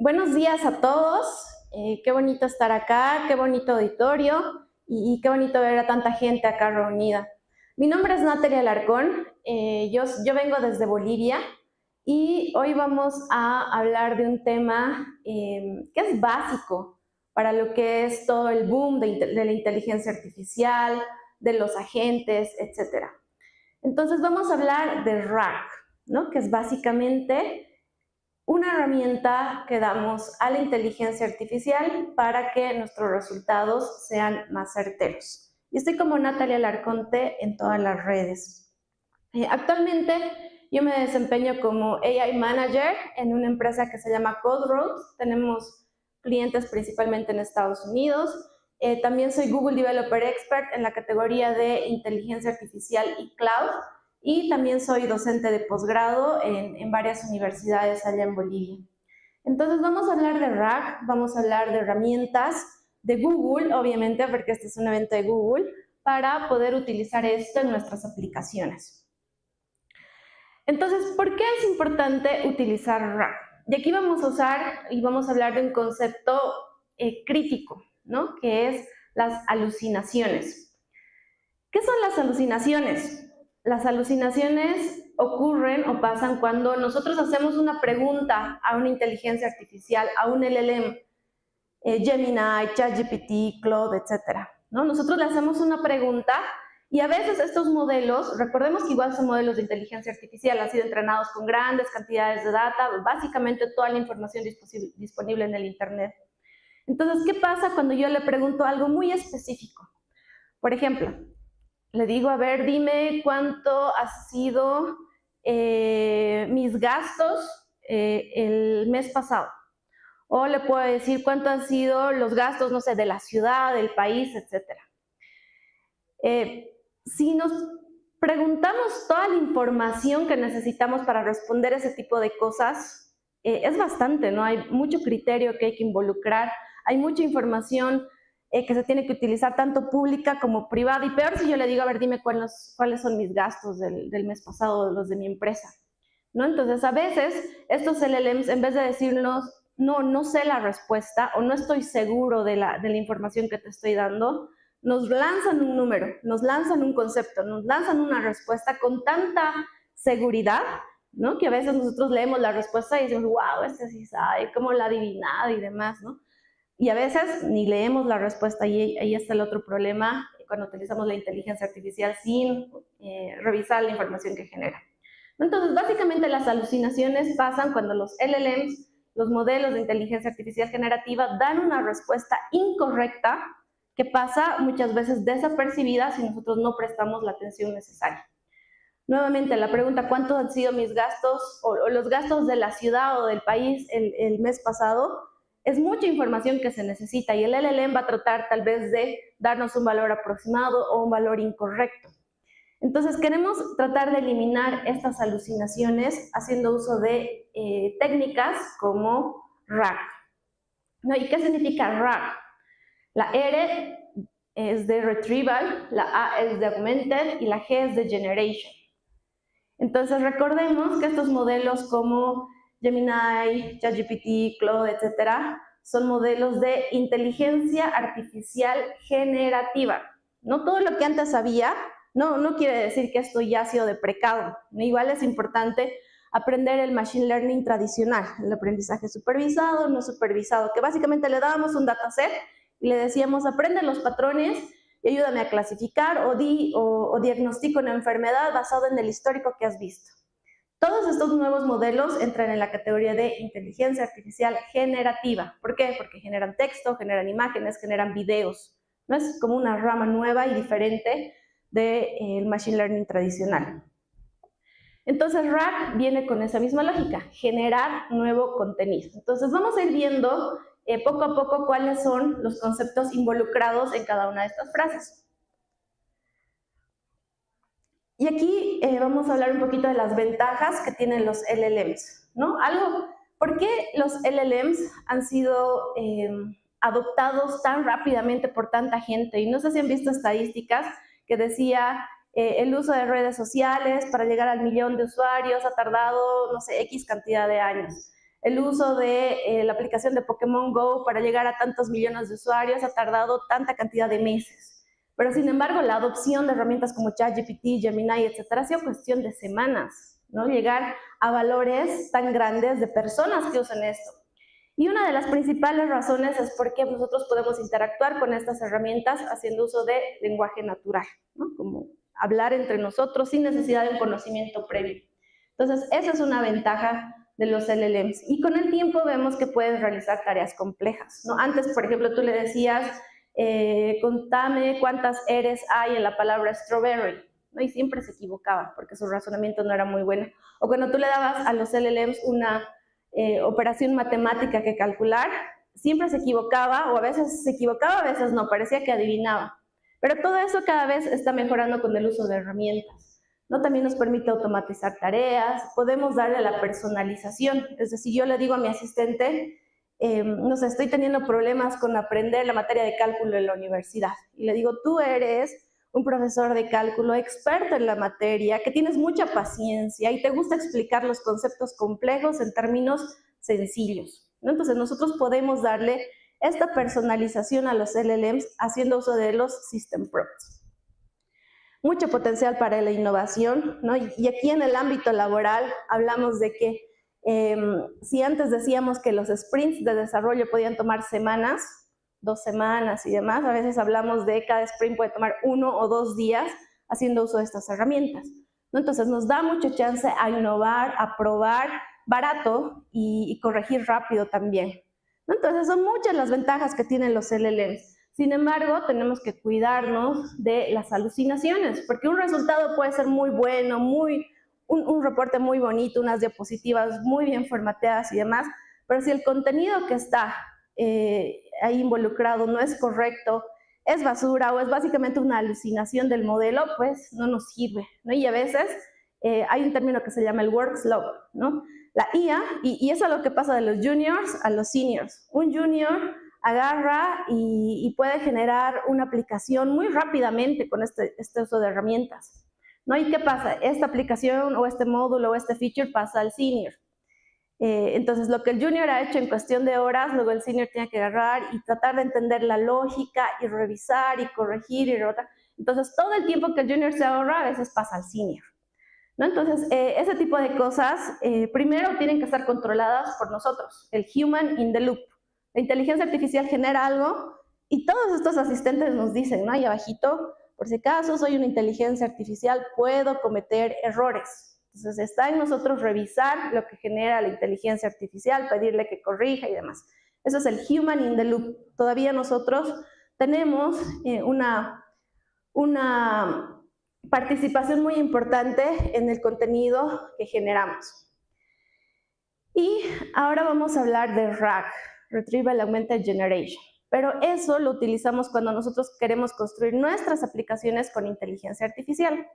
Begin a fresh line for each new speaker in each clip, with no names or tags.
Buenos días a todos. Qué bonito estar acá, qué bonito auditorio y qué bonito ver a tanta gente acá reunida. Mi nombre es Natalia Alarcón, yo vengo desde Bolivia y hoy vamos a hablar de un tema que es básico para lo que es todo el boom de la inteligencia artificial, de los agentes, etc. Entonces vamos a hablar de RAG, ¿no? Que es básicamente una herramienta que damos a la inteligencia artificial para que nuestros resultados sean más certeros. Y estoy como Natalia Larconte en todas las redes. Actualmente yo me desempeño como AI Manager en una empresa que se llama CodeRoad. Tenemos clientes principalmente en Estados Unidos. También soy Google Developer Expert en la categoría de inteligencia artificial y cloud. Y también soy docente de posgrado en varias universidades allá en Bolivia. Entonces vamos a hablar de RAG, vamos a hablar de herramientas de Google, obviamente, porque este es un evento de Google, para poder utilizar esto en nuestras aplicaciones. Entonces, ¿por qué es importante utilizar RAG? Y aquí vamos a usar y vamos a hablar de un concepto crítico, ¿no? Que es las alucinaciones. ¿Qué son las alucinaciones? Las alucinaciones ocurren o pasan cuando nosotros hacemos una pregunta a una inteligencia artificial, a un LLM, Gemini, ChatGPT, Claude, etc. ¿no? Nosotros le hacemos una pregunta y a veces estos modelos, recordemos que igual son modelos de inteligencia artificial, han sido entrenados con grandes cantidades de data, básicamente toda la información disponible en el Internet. Entonces, ¿qué pasa cuando yo le pregunto algo muy específico? Por ejemplo, le digo, a ver, dime cuánto ha sido mis gastos el mes pasado. O le puedo decir cuánto han sido los gastos, no sé, de la ciudad, del país, etc. Si nos preguntamos toda la información que necesitamos para responder ese tipo de cosas, es bastante, ¿no? Hay mucho criterio que hay que involucrar, hay mucha información que se tiene que utilizar tanto pública como privada, y peor si yo le digo, a ver, dime cuáles son mis gastos del mes pasado, los de mi empresa, ¿no? Entonces, a veces, estos LLMs, en vez de decirnos, no sé la respuesta, o no estoy seguro de la información que te estoy dando, nos lanzan un número, nos lanzan un concepto, nos lanzan una respuesta con tanta seguridad, ¿no? Que a veces nosotros leemos la respuesta y decimos, wow, este sí sabe, cómo la ha adivinado y demás, ¿no? Y a veces ni leemos la respuesta y ahí está el otro problema cuando utilizamos la inteligencia artificial sin revisar la información que genera. Entonces, básicamente las alucinaciones pasan cuando los LLMs, los modelos de inteligencia artificial generativa, dan una respuesta incorrecta que pasa muchas veces desapercibida si nosotros no prestamos la atención necesaria. Nuevamente, la pregunta, ¿cuántos han sido mis gastos o los gastos de la ciudad o del país el mes pasado? Es mucha información que se necesita y el LLM va a tratar tal vez de darnos un valor aproximado o un valor incorrecto. Entonces, queremos tratar de eliminar estas alucinaciones haciendo uso de técnicas como RAG. ¿No? ¿Y qué significa RAG? La R es de Retrieval, la A es de Augmented y la G es de Generation. Entonces, recordemos que estos modelos como Gemini, ChatGPT, Claude, etc., son modelos de inteligencia artificial generativa. No todo lo que antes había, no quiere decir que esto ya ha sido deprecado. Igual es importante aprender el machine learning tradicional, el aprendizaje supervisado, no supervisado, que básicamente le dábamos un dataset y le decíamos, aprende los patrones y ayúdame a clasificar o diagnostica una enfermedad basado en el histórico que has visto. Todos estos nuevos modelos entran en la categoría de inteligencia artificial generativa. ¿Por qué? Porque generan texto, generan imágenes, generan videos. ¿No? Es como una rama nueva y diferente del machine learning tradicional. Entonces, RAG viene con esa misma lógica, generar nuevo contenido. Entonces, vamos a ir viendo poco a poco cuáles son los conceptos involucrados en cada una de estas frases. Y aquí vamos a hablar un poquito de las ventajas que tienen los LLMs, ¿no? ¿Por qué los LLMs han sido adoptados tan rápidamente por tanta gente? Y no sé si han visto estadísticas que decía el uso de redes sociales para llegar al 1 millón de usuarios ha tardado, no sé, X cantidad de años. el uso de la aplicación de Pokémon Go para llegar a tantos millones de usuarios ha tardado tanta cantidad de meses. Pero sin embargo, la adopción de herramientas como ChatGPT, Gemini, etcétera, ha sido cuestión de semanas, ¿no? Llegar a valores tan grandes de personas que usan esto. Y una de las principales razones es porque nosotros podemos interactuar con estas herramientas haciendo uso de lenguaje natural, ¿no? Como hablar entre nosotros sin necesidad de un conocimiento previo. Entonces, esa es una ventaja de los LLMs. Y con el tiempo vemos que puedes realizar tareas complejas, ¿no? Antes, por ejemplo, tú le decías, contame cuántas eres hay en la palabra strawberry, ¿no? Y siempre se equivocaba porque su razonamiento no era muy bueno. O cuando tú le dabas a los LLMs una operación matemática que calcular, siempre se equivocaba, o a veces se equivocaba, a veces no, parecía que adivinaba. Pero todo eso cada vez está mejorando con el uso de herramientas, ¿no? También nos permite automatizar tareas, podemos darle la personalización, es decir, yo le digo a mi asistente, no sé, estoy teniendo problemas con aprender la materia de cálculo en la universidad, y le digo, tú eres un profesor de cálculo experto en la materia, que tienes mucha paciencia y te gusta explicar los conceptos complejos en términos sencillos, ¿no? Entonces nosotros podemos darle esta personalización a los LLMs haciendo uso de los System Prompts. Mucho potencial para la innovación, ¿no? Y aquí en el ámbito laboral hablamos de que si antes decíamos que los sprints de desarrollo podían tomar semanas, 2 semanas y demás, a veces hablamos de cada sprint puede tomar 1 o 2 días haciendo uso de estas herramientas, ¿no? Entonces nos da mucha chance a innovar, a probar barato y corregir rápido también, ¿no? Entonces son muchas las ventajas que tienen los LLMs. Sin embargo, tenemos que cuidarnos de las alucinaciones, porque un resultado puede ser muy bueno, un reporte muy bonito, unas diapositivas muy bien formateadas y demás, pero si el contenido que está ahí involucrado no es correcto, es basura o es básicamente una alucinación del modelo, pues no nos sirve, ¿no? Y a veces hay un término que se llama el work slow, ¿no? La IA, y eso es lo que pasa de los juniors a los seniors. Un junior agarra y puede generar una aplicación muy rápidamente con este uso de herramientas, ¿no? ¿Y qué pasa? Esta aplicación o este módulo o este feature pasa al senior. Entonces, lo que el junior ha hecho en cuestión de horas, luego el senior tiene que agarrar y tratar de entender la lógica y revisar y corregir y rebotar. Entonces, todo el tiempo que el junior se ahorra a veces pasa al senior, ¿no? Entonces, ese tipo de cosas, primero tienen que estar controladas por nosotros, el human in the loop. La inteligencia artificial genera algo y todos estos asistentes nos dicen, ¿no? Ahí abajito, por si acaso soy una inteligencia artificial, puedo cometer errores. Entonces está en nosotros revisar lo que genera la inteligencia artificial, pedirle que corrija y demás. Eso es el human in the loop. Todavía nosotros tenemos una participación muy importante en el contenido que generamos. Y ahora vamos a hablar de RAG, Retrieval Augmented Generation. Pero eso lo utilizamos cuando nosotros queremos construir nuestras aplicaciones con inteligencia artificial.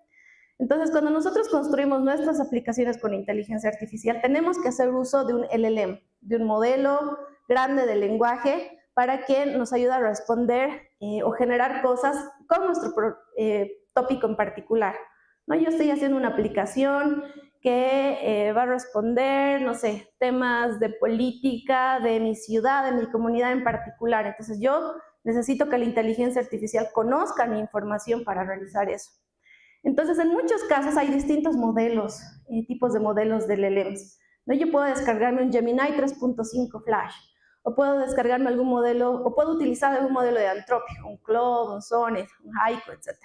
Entonces, cuando nosotros construimos nuestras aplicaciones con inteligencia artificial, tenemos que hacer uso de un LLM, de un modelo grande de lenguaje para que nos ayude a responder o generar cosas con nuestro tópico en particular, ¿no? Yo estoy haciendo una aplicación que va a responder, no sé, temas de política, de mi ciudad, de mi comunidad en particular. Entonces, yo necesito que la inteligencia artificial conozca mi información para realizar eso. Entonces, en muchos casos hay distintos modelos, tipos de modelos de LLMs, ¿no? Yo puedo descargarme un Gemini 3.5 Flash, o puedo descargarme algún modelo, o puedo utilizar algún modelo de Anthropic, un Claude, un Sonnet, un Haiku, etc.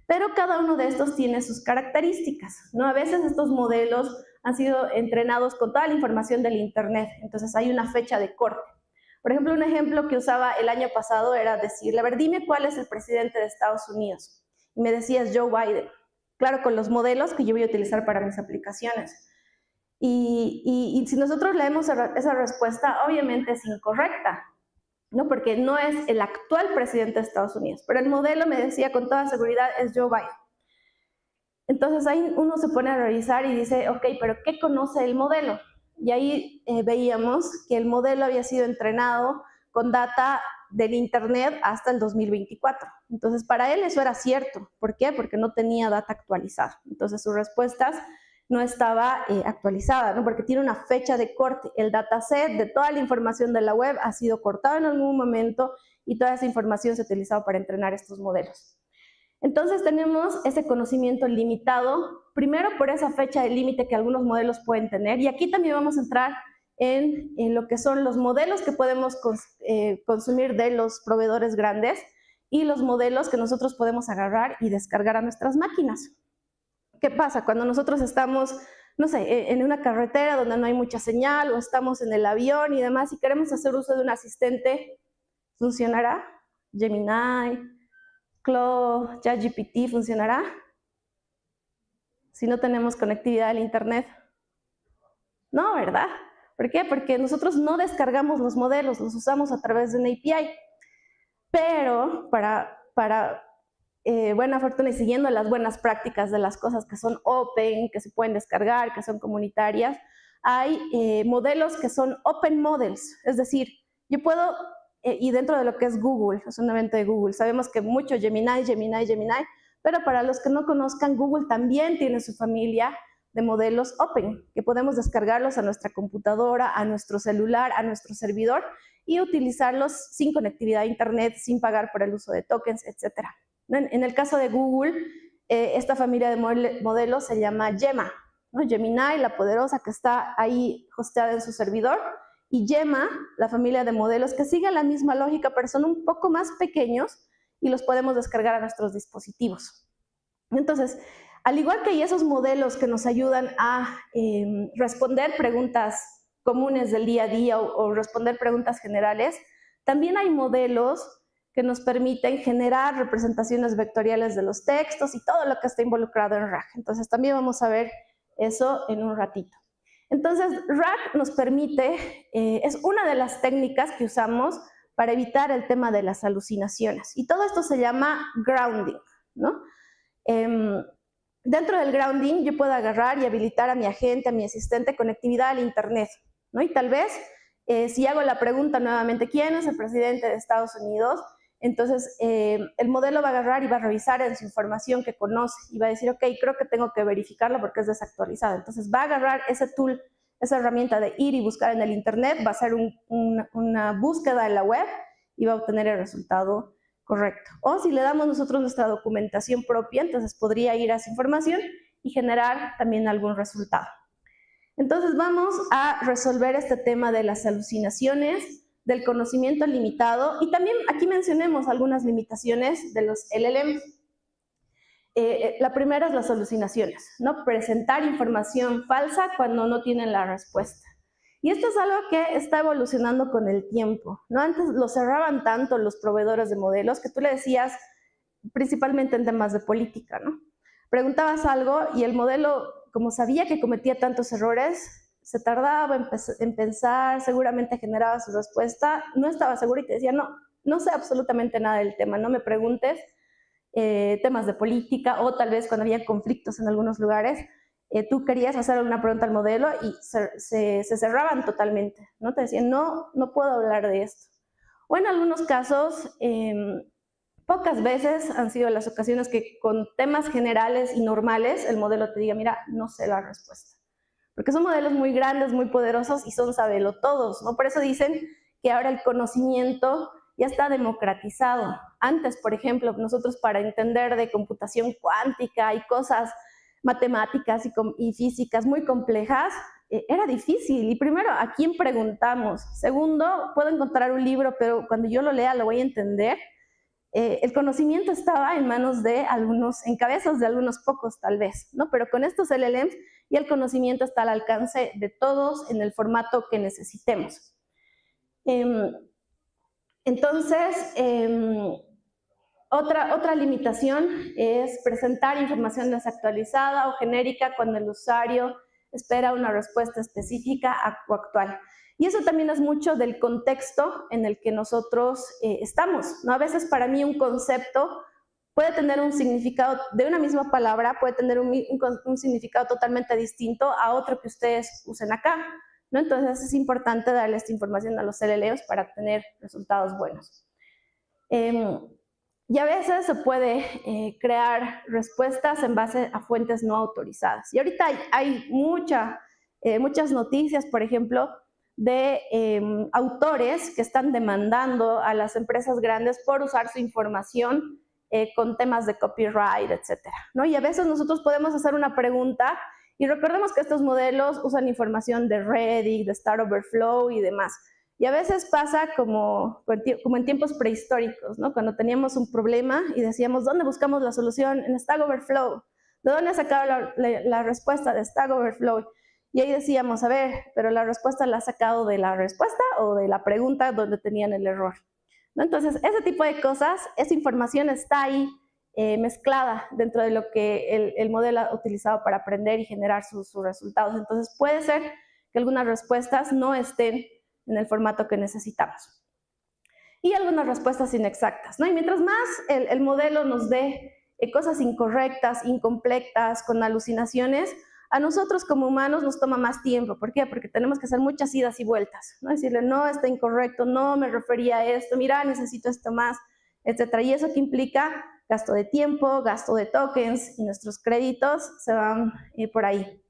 Pero cada uno de estos tiene sus características, ¿no? A veces estos modelos han sido entrenados con toda la información del Internet, entonces hay una fecha de corte. Por ejemplo, un ejemplo que usaba el año pasado era decirle, a ver, dime cuál es el presidente de Estados Unidos. Y me decías Joe Biden, claro, con los modelos que yo voy a utilizar para mis aplicaciones. Y si nosotros leemos esa respuesta, obviamente es incorrecta, ¿no? Porque no es el actual presidente de Estados Unidos, pero el modelo me decía con toda seguridad es Joe Biden. Entonces ahí uno se pone a revisar y dice, ok, pero ¿qué conoce el modelo? Y ahí veíamos que el modelo había sido entrenado con data del Internet hasta el 2024. Entonces, para él eso era cierto. ¿Por qué? Porque no tenía data actualizada. Entonces, sus respuestas no estaba actualizada, ¿no? Porque tiene una fecha de corte. El dataset de toda la información de la web ha sido cortado en algún momento y toda esa información se ha utilizado para entrenar estos modelos. Entonces tenemos ese conocimiento limitado, primero por esa fecha de límite que algunos modelos pueden tener, y aquí también vamos a entrar en lo que son los modelos que podemos consumir de los proveedores grandes y los modelos que nosotros podemos agarrar y descargar a nuestras máquinas. ¿Qué pasa? Cuando nosotros estamos, no sé, en una carretera donde no hay mucha señal o estamos en el avión y demás y queremos hacer uso de un asistente, ¿funcionará? Gemini, Claude, ChatGPT, ¿funcionará? Si no tenemos conectividad al internet. No, ¿verdad? ¿Por qué? Porque nosotros no descargamos los modelos, los usamos a través de una API. Pero para buena fortuna y siguiendo las buenas prácticas de las cosas que son open, que se pueden descargar, que son comunitarias, hay modelos que son open models, es decir, yo puedo, y dentro de lo que es Google, es un evento de Google, sabemos que mucho Gemini, pero para los que no conozcan, Google también tiene su familia de modelos open, que podemos descargarlos a nuestra computadora, a nuestro celular, a nuestro servidor, y utilizarlos sin conectividad a internet, sin pagar por el uso de tokens, etc. En el caso de Google, esta familia de modelos se llama Gemma, ¿no? Gemini, la poderosa que está ahí hosteada en su servidor, y Gemma, la familia de modelos que sigue la misma lógica, pero son un poco más pequeños y los podemos descargar a nuestros dispositivos. Entonces, al igual que hay esos modelos que nos ayudan a responder preguntas comunes del día a día o responder preguntas generales, también hay modelos que nos permiten generar representaciones vectoriales de los textos y todo lo que está involucrado en RAG. Entonces también vamos a ver eso en un ratito. Entonces RAG nos permite, es una de las técnicas que usamos para evitar el tema de las alucinaciones. Y todo esto se llama grounding, ¿no? Dentro del grounding yo puedo agarrar y habilitar a mi agente, a mi asistente, conectividad al internet, ¿no? Y tal vez, si hago la pregunta nuevamente, ¿quién es el presidente de Estados Unidos? Entonces, el modelo va a agarrar y va a revisar en su información que conoce y va a decir, ok, creo que tengo que verificarlo porque es desactualizado. Entonces, va a agarrar ese tool, esa herramienta de ir y buscar en el internet, va a hacer una búsqueda en la web y va a obtener el resultado correcto. O si le damos nosotros nuestra documentación propia, entonces podría ir a esa información y generar también algún resultado. Entonces vamos a resolver este tema de las alucinaciones, del conocimiento limitado, y también aquí mencionemos algunas limitaciones de los LLM. La primera es las alucinaciones, ¿no? Presentar información falsa cuando no tienen la respuesta. Y esto es algo que está evolucionando con el tiempo, ¿no? Antes lo cerraban tanto los proveedores de modelos que tú le decías, principalmente en temas de política, ¿no? Preguntabas algo y el modelo, como sabía que cometía tantos errores, se tardaba en pensar, seguramente generaba su respuesta, no estaba seguro y te decía, no sé absolutamente nada del tema, no me preguntes temas de política, o tal vez cuando había conflictos en algunos lugares, tú querías hacer una pregunta al modelo y se cerraban totalmente, ¿no? Te decían, no puedo hablar de esto. O en algunos casos, pocas veces han sido las ocasiones que con temas generales y normales el modelo te diga, mira, no sé la respuesta. Porque son modelos muy grandes, muy poderosos y son sabelotodos, ¿no? Por eso dicen que ahora el conocimiento ya está democratizado. Antes, por ejemplo, nosotros para entender de computación cuántica y cosas matemáticas y físicas muy complejas, era difícil. Y primero, ¿a quién preguntamos? Segundo, puedo encontrar un libro, pero cuando yo lo lea lo voy a entender. El conocimiento estaba en manos de algunos, en cabezas de algunos pocos tal vez, ¿no? Pero con estos LLMs ya el conocimiento está al alcance de todos en el formato que necesitemos. Entonces, otra limitación es presentar información desactualizada o genérica cuando el usuario espera una respuesta específica o actual. Y eso también es mucho del contexto en el que nosotros estamos, ¿no? A veces para mí un concepto puede tener un significado de una misma palabra, puede tener un significado totalmente distinto a otro que ustedes usen acá, ¿no? Entonces es importante darle esta información a los LLMs para tener resultados buenos. Y a veces se puede crear respuestas en base a fuentes no autorizadas. Y ahorita hay muchas noticias, por ejemplo, de autores que están demandando a las empresas grandes por usar su información con temas de copyright, etcétera, ¿no? Y a veces nosotros podemos hacer una pregunta y recordemos que estos modelos usan información de Reddit, de Stack Overflow y demás. Y a veces pasa como en tiempos prehistóricos, ¿no? Cuando teníamos un problema y decíamos, ¿dónde buscamos la solución? En Stack Overflow. ¿De dónde ha sacado la respuesta? De Stack Overflow. Y ahí decíamos, a ver, pero la respuesta la ha sacado de la respuesta o de la pregunta donde tenían el error, ¿no? Entonces, ese tipo de cosas, esa información está ahí mezclada dentro de lo que el modelo ha utilizado para aprender y generar sus resultados. Entonces, puede ser que algunas respuestas no estén en el formato que necesitamos. Y algunas respuestas inexactas, ¿no? Y mientras más el modelo nos dé cosas incorrectas, incompletas, con alucinaciones, a nosotros como humanos nos toma más tiempo. ¿Por qué? Porque tenemos que hacer muchas idas y vueltas, ¿no? Decirle, no, está incorrecto, no, me refería a esto, mira, necesito esto más, etc. Y eso que implica gasto de tiempo, gasto de tokens, y nuestros créditos se van por ahí.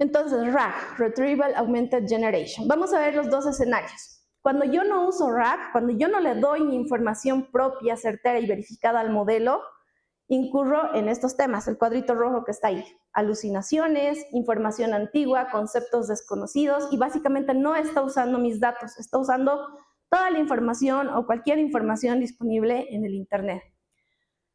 Entonces, RAG, Retrieval Augmented Generation. Vamos a ver los dos escenarios. Cuando yo no uso RAG, cuando yo no le doy mi información propia, certera y verificada al modelo, incurro en estos temas, el cuadrito rojo que está ahí. Alucinaciones, información antigua, conceptos desconocidos, y básicamente no está usando mis datos, está usando toda la información o cualquier información disponible en el Internet.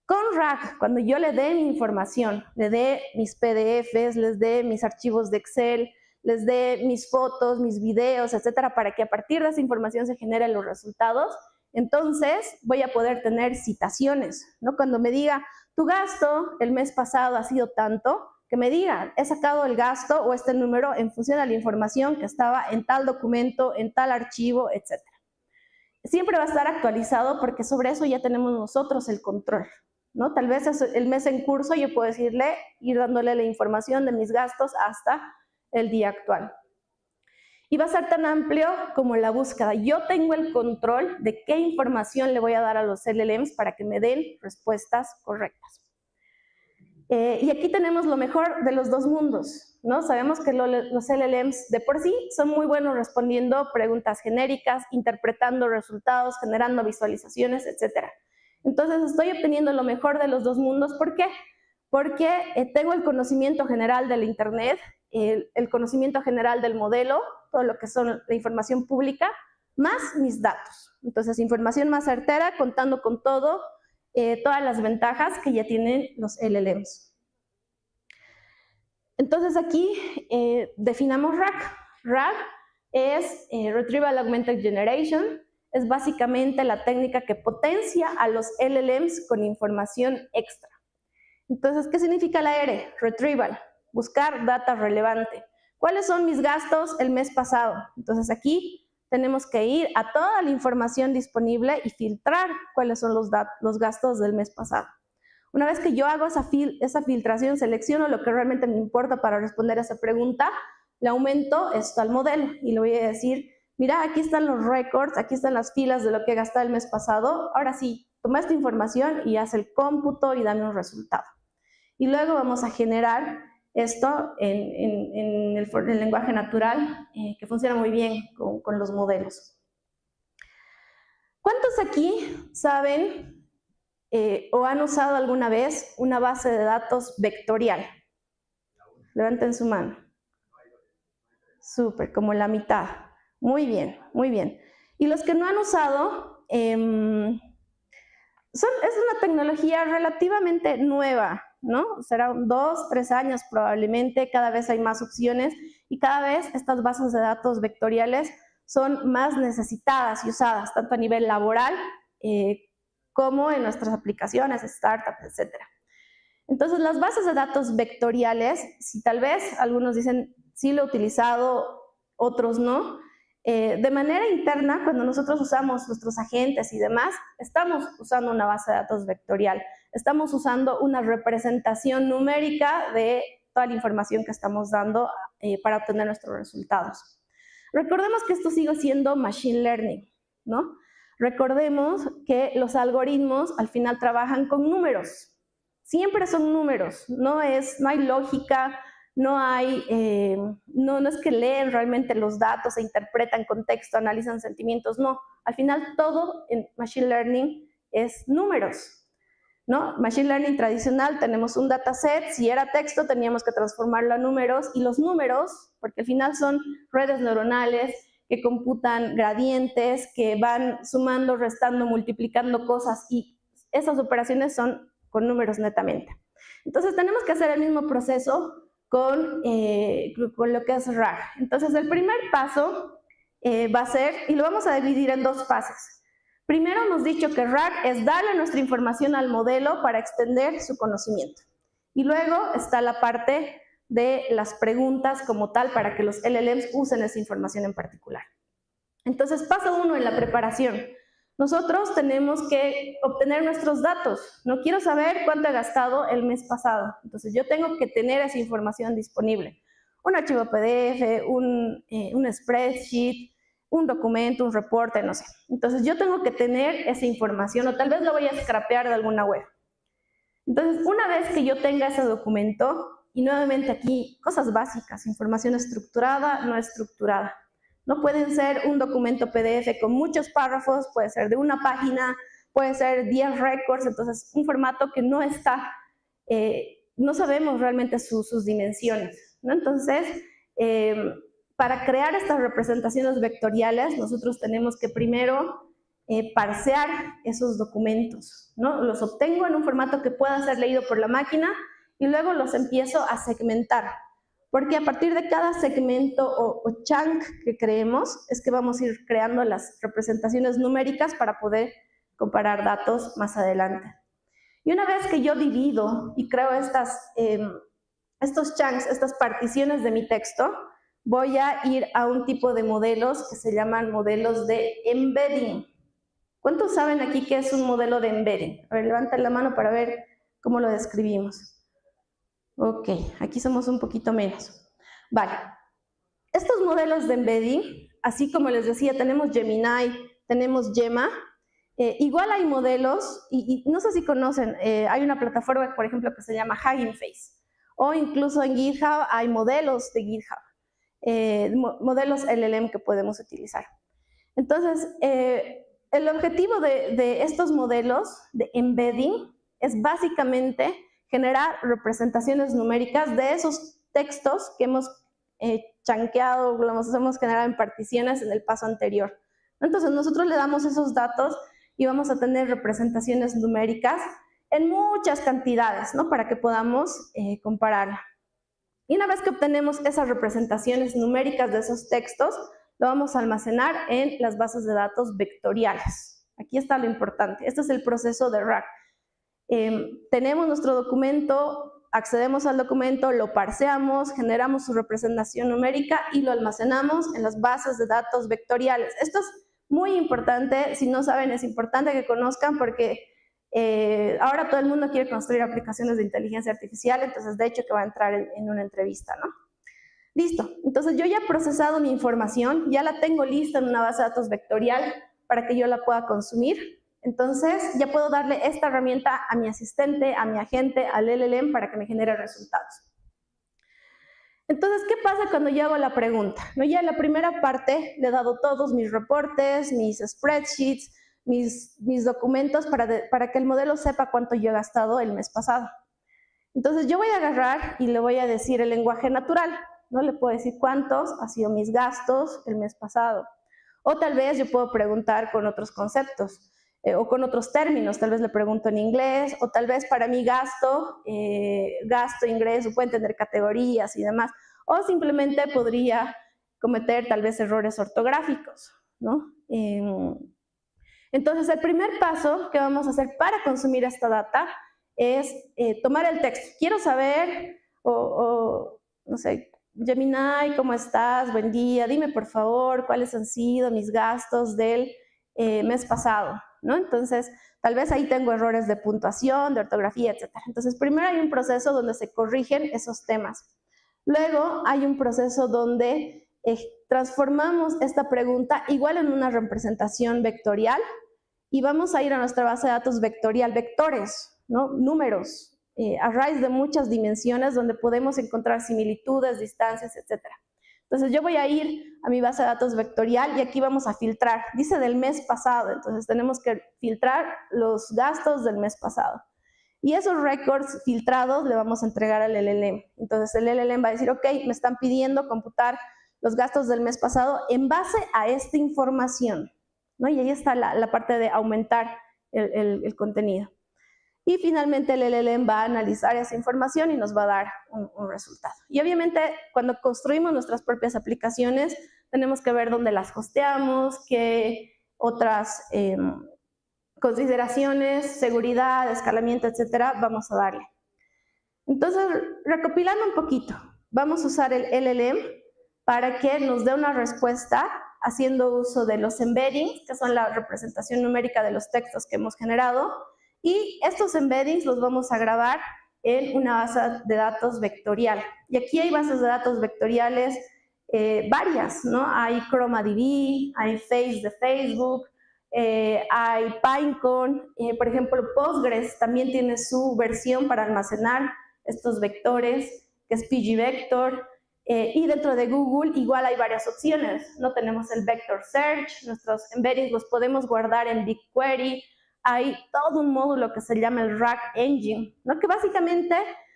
Con RAG, cuando yo le dé mi información, le dé mis PDFs, les dé mis archivos de Excel, les dé mis fotos, mis videos, etcétera, para que a partir de esa información se generen los resultados, entonces voy a poder tener citaciones, ¿no? Cuando me diga, tu gasto el mes pasado ha sido tanto, que me diga, he sacado el gasto o este número en función de la información que estaba en tal documento, en tal archivo, etcétera. Siempre va a estar actualizado porque sobre eso ya tenemos nosotros el control, ¿no? Tal vez el mes en curso yo puedo decirle, ir dándole la información de mis gastos hasta el día actual. Y va a ser tan amplio como la búsqueda. Yo tengo el control de qué información le voy a dar a los LLMs para que me den respuestas correctas. Y aquí tenemos lo mejor de los dos mundos, ¿no? Sabemos que los LLMs de por sí son muy buenos respondiendo preguntas genéricas, interpretando resultados, generando visualizaciones, etc. Entonces estoy obteniendo lo mejor de los dos mundos. ¿Por qué? Porque tengo el conocimiento general del Internet, el conocimiento general del modelo, todo lo que son la información pública, más mis datos. Entonces, información más certera, contando con todo, todas las ventajas que ya tienen los LLMs. Entonces, aquí definamos RAG. RAG es Retrieval Augmented Generation, es básicamente la técnica que potencia a los LLMs con información extra. Entonces, ¿qué significa la R? Retrieval, buscar data relevante. ¿Cuáles son mis gastos el mes pasado? Entonces, aquí tenemos que ir a toda la información disponible y filtrar cuáles son los gastos del mes pasado. Una vez que yo hago esa filtración, selecciono lo que realmente me importa para responder a esa pregunta, le aumento esto al modelo y le voy a decir, mira, aquí están los records, aquí están las filas de lo que he gastado el mes pasado, ahora sí, toma esta información y haz el cómputo y dame un resultado. Y luego vamos a generar esto en el lenguaje natural, que funciona muy bien con los modelos. ¿Cuántos aquí saben o han usado alguna vez una base de datos vectorial? Levanten su mano. Súper, como la mitad. Muy bien, muy bien. Y los que no han usado, es una tecnología relativamente nueva, ¿no? Serán 2, 3 años probablemente, cada vez hay más opciones y cada vez estas bases de datos vectoriales son más necesitadas y usadas, tanto a nivel laboral como en nuestras aplicaciones, startups, etc. Entonces, las bases de datos vectoriales, si tal vez algunos dicen, sí lo he utilizado, otros no, de manera interna, cuando nosotros usamos nuestros agentes y demás, estamos usando una base de datos vectorial, estamos usando una representación numérica de toda la información que estamos dando para obtener nuestros resultados. Recordemos que esto sigue siendo machine learning, ¿no? Recordemos que los algoritmos al final trabajan con números. Siempre son números, no hay lógica, no es que leen realmente los datos, se interpretan contexto, analizan sentimientos, no. Al final todo en Machine Learning es números, ¿no? Machine Learning tradicional, tenemos un dataset, si era texto teníamos que transformarlo a números, y los números, porque al final son redes neuronales que computan gradientes, que van sumando, restando, multiplicando cosas, y esas operaciones son con números netamente. Entonces tenemos que hacer el mismo proceso con lo que es RAG. Entonces el primer paso va a ser, y lo vamos a dividir en dos fases. Primero hemos dicho que RAG es darle nuestra información al modelo para extender su conocimiento. Y luego está la parte de las preguntas como tal para que los LLMs usen esa información en particular. Entonces, paso 1 en la preparación. Nosotros tenemos que obtener nuestros datos. No quiero saber cuánto he gastado el mes pasado. Entonces, yo tengo que tener esa información disponible. Un archivo PDF, un spreadsheet, un documento, un reporte, no sé. Entonces, yo tengo que tener esa información, o tal vez la voy a scrapear de alguna web. Entonces, una vez que yo tenga ese documento, y nuevamente aquí, cosas básicas, información estructurada, no estructurada. No pueden ser un documento PDF con muchos párrafos, puede ser de una página, puede ser 10 records, entonces un formato que no está, no sabemos realmente sus dimensiones, ¿no? Entonces, para crear estas representaciones vectoriales, nosotros tenemos que primero parsear esos documentos, ¿no? Los obtengo en un formato que pueda ser leído por la máquina y luego los empiezo a segmentar. Porque a partir de cada segmento o chunk que creemos, es que vamos a ir creando las representaciones numéricas para poder comparar datos más adelante. Y una vez que yo divido y creo estos chunks, estas particiones de mi texto, voy a ir a un tipo de modelos que se llaman modelos de embedding. ¿Cuántos saben aquí qué es un modelo de embedding? A ver, levanten la mano para ver cómo lo describimos. Ok, aquí somos un poquito menos. Vale, estos modelos de embedding, así como les decía, tenemos Gemini, tenemos Gemma, igual hay modelos, y no sé si conocen, hay una plataforma, por ejemplo, que se llama Hugging Face, o incluso en GitHub hay modelos de GitHub, modelos LLM que podemos utilizar. Entonces, el objetivo de estos modelos de embedding es básicamente generar representaciones numéricas de esos textos que hemos chunkeado, los hemos generado en particiones en el paso anterior. Entonces nosotros le damos esos datos y vamos a tener representaciones numéricas en muchas cantidades, ¿no? Para que podamos compararla. Y una vez que obtenemos esas representaciones numéricas de esos textos, lo vamos a almacenar en las bases de datos vectoriales. Aquí está lo importante. Este es el proceso de RAG. Tenemos nuestro documento, accedemos al documento, lo parseamos, generamos su representación numérica y lo almacenamos en las bases de datos vectoriales. Esto es muy importante, si no saben es importante que conozcan porque ahora todo el mundo quiere construir aplicaciones de inteligencia artificial, entonces de hecho que va a entrar en una entrevista, ¿no? Listo, entonces yo ya he procesado mi información, ya la tengo lista en una base de datos vectorial para que yo la pueda consumir. Entonces, ya puedo darle esta herramienta a mi asistente, a mi agente, al LLM para que me genere resultados. Entonces, ¿qué pasa cuando yo hago la pregunta? ¿No? Ya en la primera parte le he dado todos mis reportes, mis spreadsheets, mis documentos para que el modelo sepa cuánto yo he gastado el mes pasado. Entonces, yo voy a agarrar y le voy a decir el lenguaje natural, ¿no? Le puedo decir cuántos han sido mis gastos el mes pasado. O tal vez yo puedo preguntar con otros conceptos. O con otros términos, tal vez le pregunto en inglés, o tal vez para mí gasto, ingreso, pueden tener categorías y demás, o simplemente podría cometer tal vez errores ortográficos, ¿no? Entonces, el primer paso que vamos a hacer para consumir esta data es tomar el texto. Quiero saber, no sé, Gemini, ¿cómo estás? Buen día, dime por favor cuáles han sido mis gastos del mes pasado, ¿no? Entonces, tal vez ahí tengo errores de puntuación, de ortografía, etc. Entonces, primero hay un proceso donde se corrigen esos temas. Luego hay un proceso donde transformamos esta pregunta igual en una representación vectorial y vamos a ir a nuestra base de datos vectorial, vectores, ¿no? Números, arrays de muchas dimensiones donde podemos encontrar similitudes, distancias, etc. Entonces yo voy a ir a mi base de datos vectorial y aquí vamos a filtrar. Dice del mes pasado, entonces tenemos que filtrar los gastos del mes pasado. Y esos records filtrados le vamos a entregar al LLM. Entonces el LLM va a decir, ok, me están pidiendo computar los gastos del mes pasado en base a esta información, ¿no? Y ahí está la parte de aumentar el contenido. Y finalmente el LLM va a analizar esa información y nos va a dar un resultado. Y obviamente cuando construimos nuestras propias aplicaciones tenemos que ver dónde las hosteamos, qué otras consideraciones, seguridad, escalamiento, etcétera, vamos a darle. Entonces, recopilando un poquito, vamos a usar el LLM para que nos dé una respuesta haciendo uso de los embeddings, que son la representación numérica de los textos que hemos generado, y estos embeddings los vamos a grabar en una base de datos vectorial. Y aquí hay bases de datos vectoriales varias, ¿no? Hay ChromaDB, hay Face de Facebook, hay Pinecone, por ejemplo, Postgres también tiene su versión para almacenar estos vectores, que es pgvector, y dentro de Google igual hay varias opciones, ¿no? Tenemos el Vector Search, nuestros embeddings los podemos guardar en BigQuery, hay todo un módulo que se llama el RAG Engine, ¿no? Que básicamente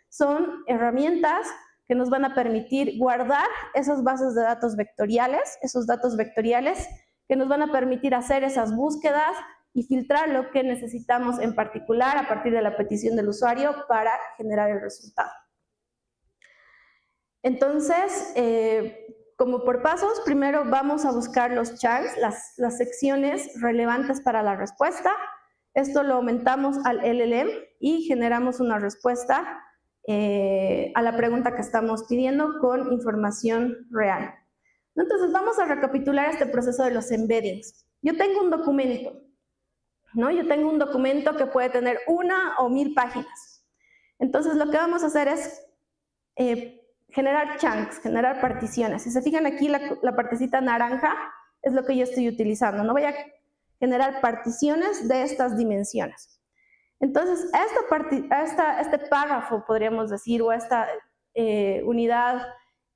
son herramientas que nos van a permitir guardar esas bases de datos vectoriales, esos datos vectoriales que nos van a permitir hacer esas búsquedas y filtrar lo que necesitamos en particular a partir de la petición del usuario para generar el resultado. Entonces, como por pasos, primero vamos a buscar los chunks, las secciones relevantes para la respuesta. Esto lo aumentamos al LLM y generamos una respuesta a la pregunta que estamos pidiendo con información real. Entonces, vamos a recapitular este proceso de los embeddings. Yo tengo un documento, ¿no? Yo tengo un documento que puede tener 1 o 1000 páginas. Entonces, lo que vamos a hacer es generar chunks, generar particiones. Si se fijan aquí, la partecita naranja es lo que yo estoy utilizando. No voy a generar particiones de estas dimensiones. Entonces, este párrafo, podríamos decir, o esta unidad,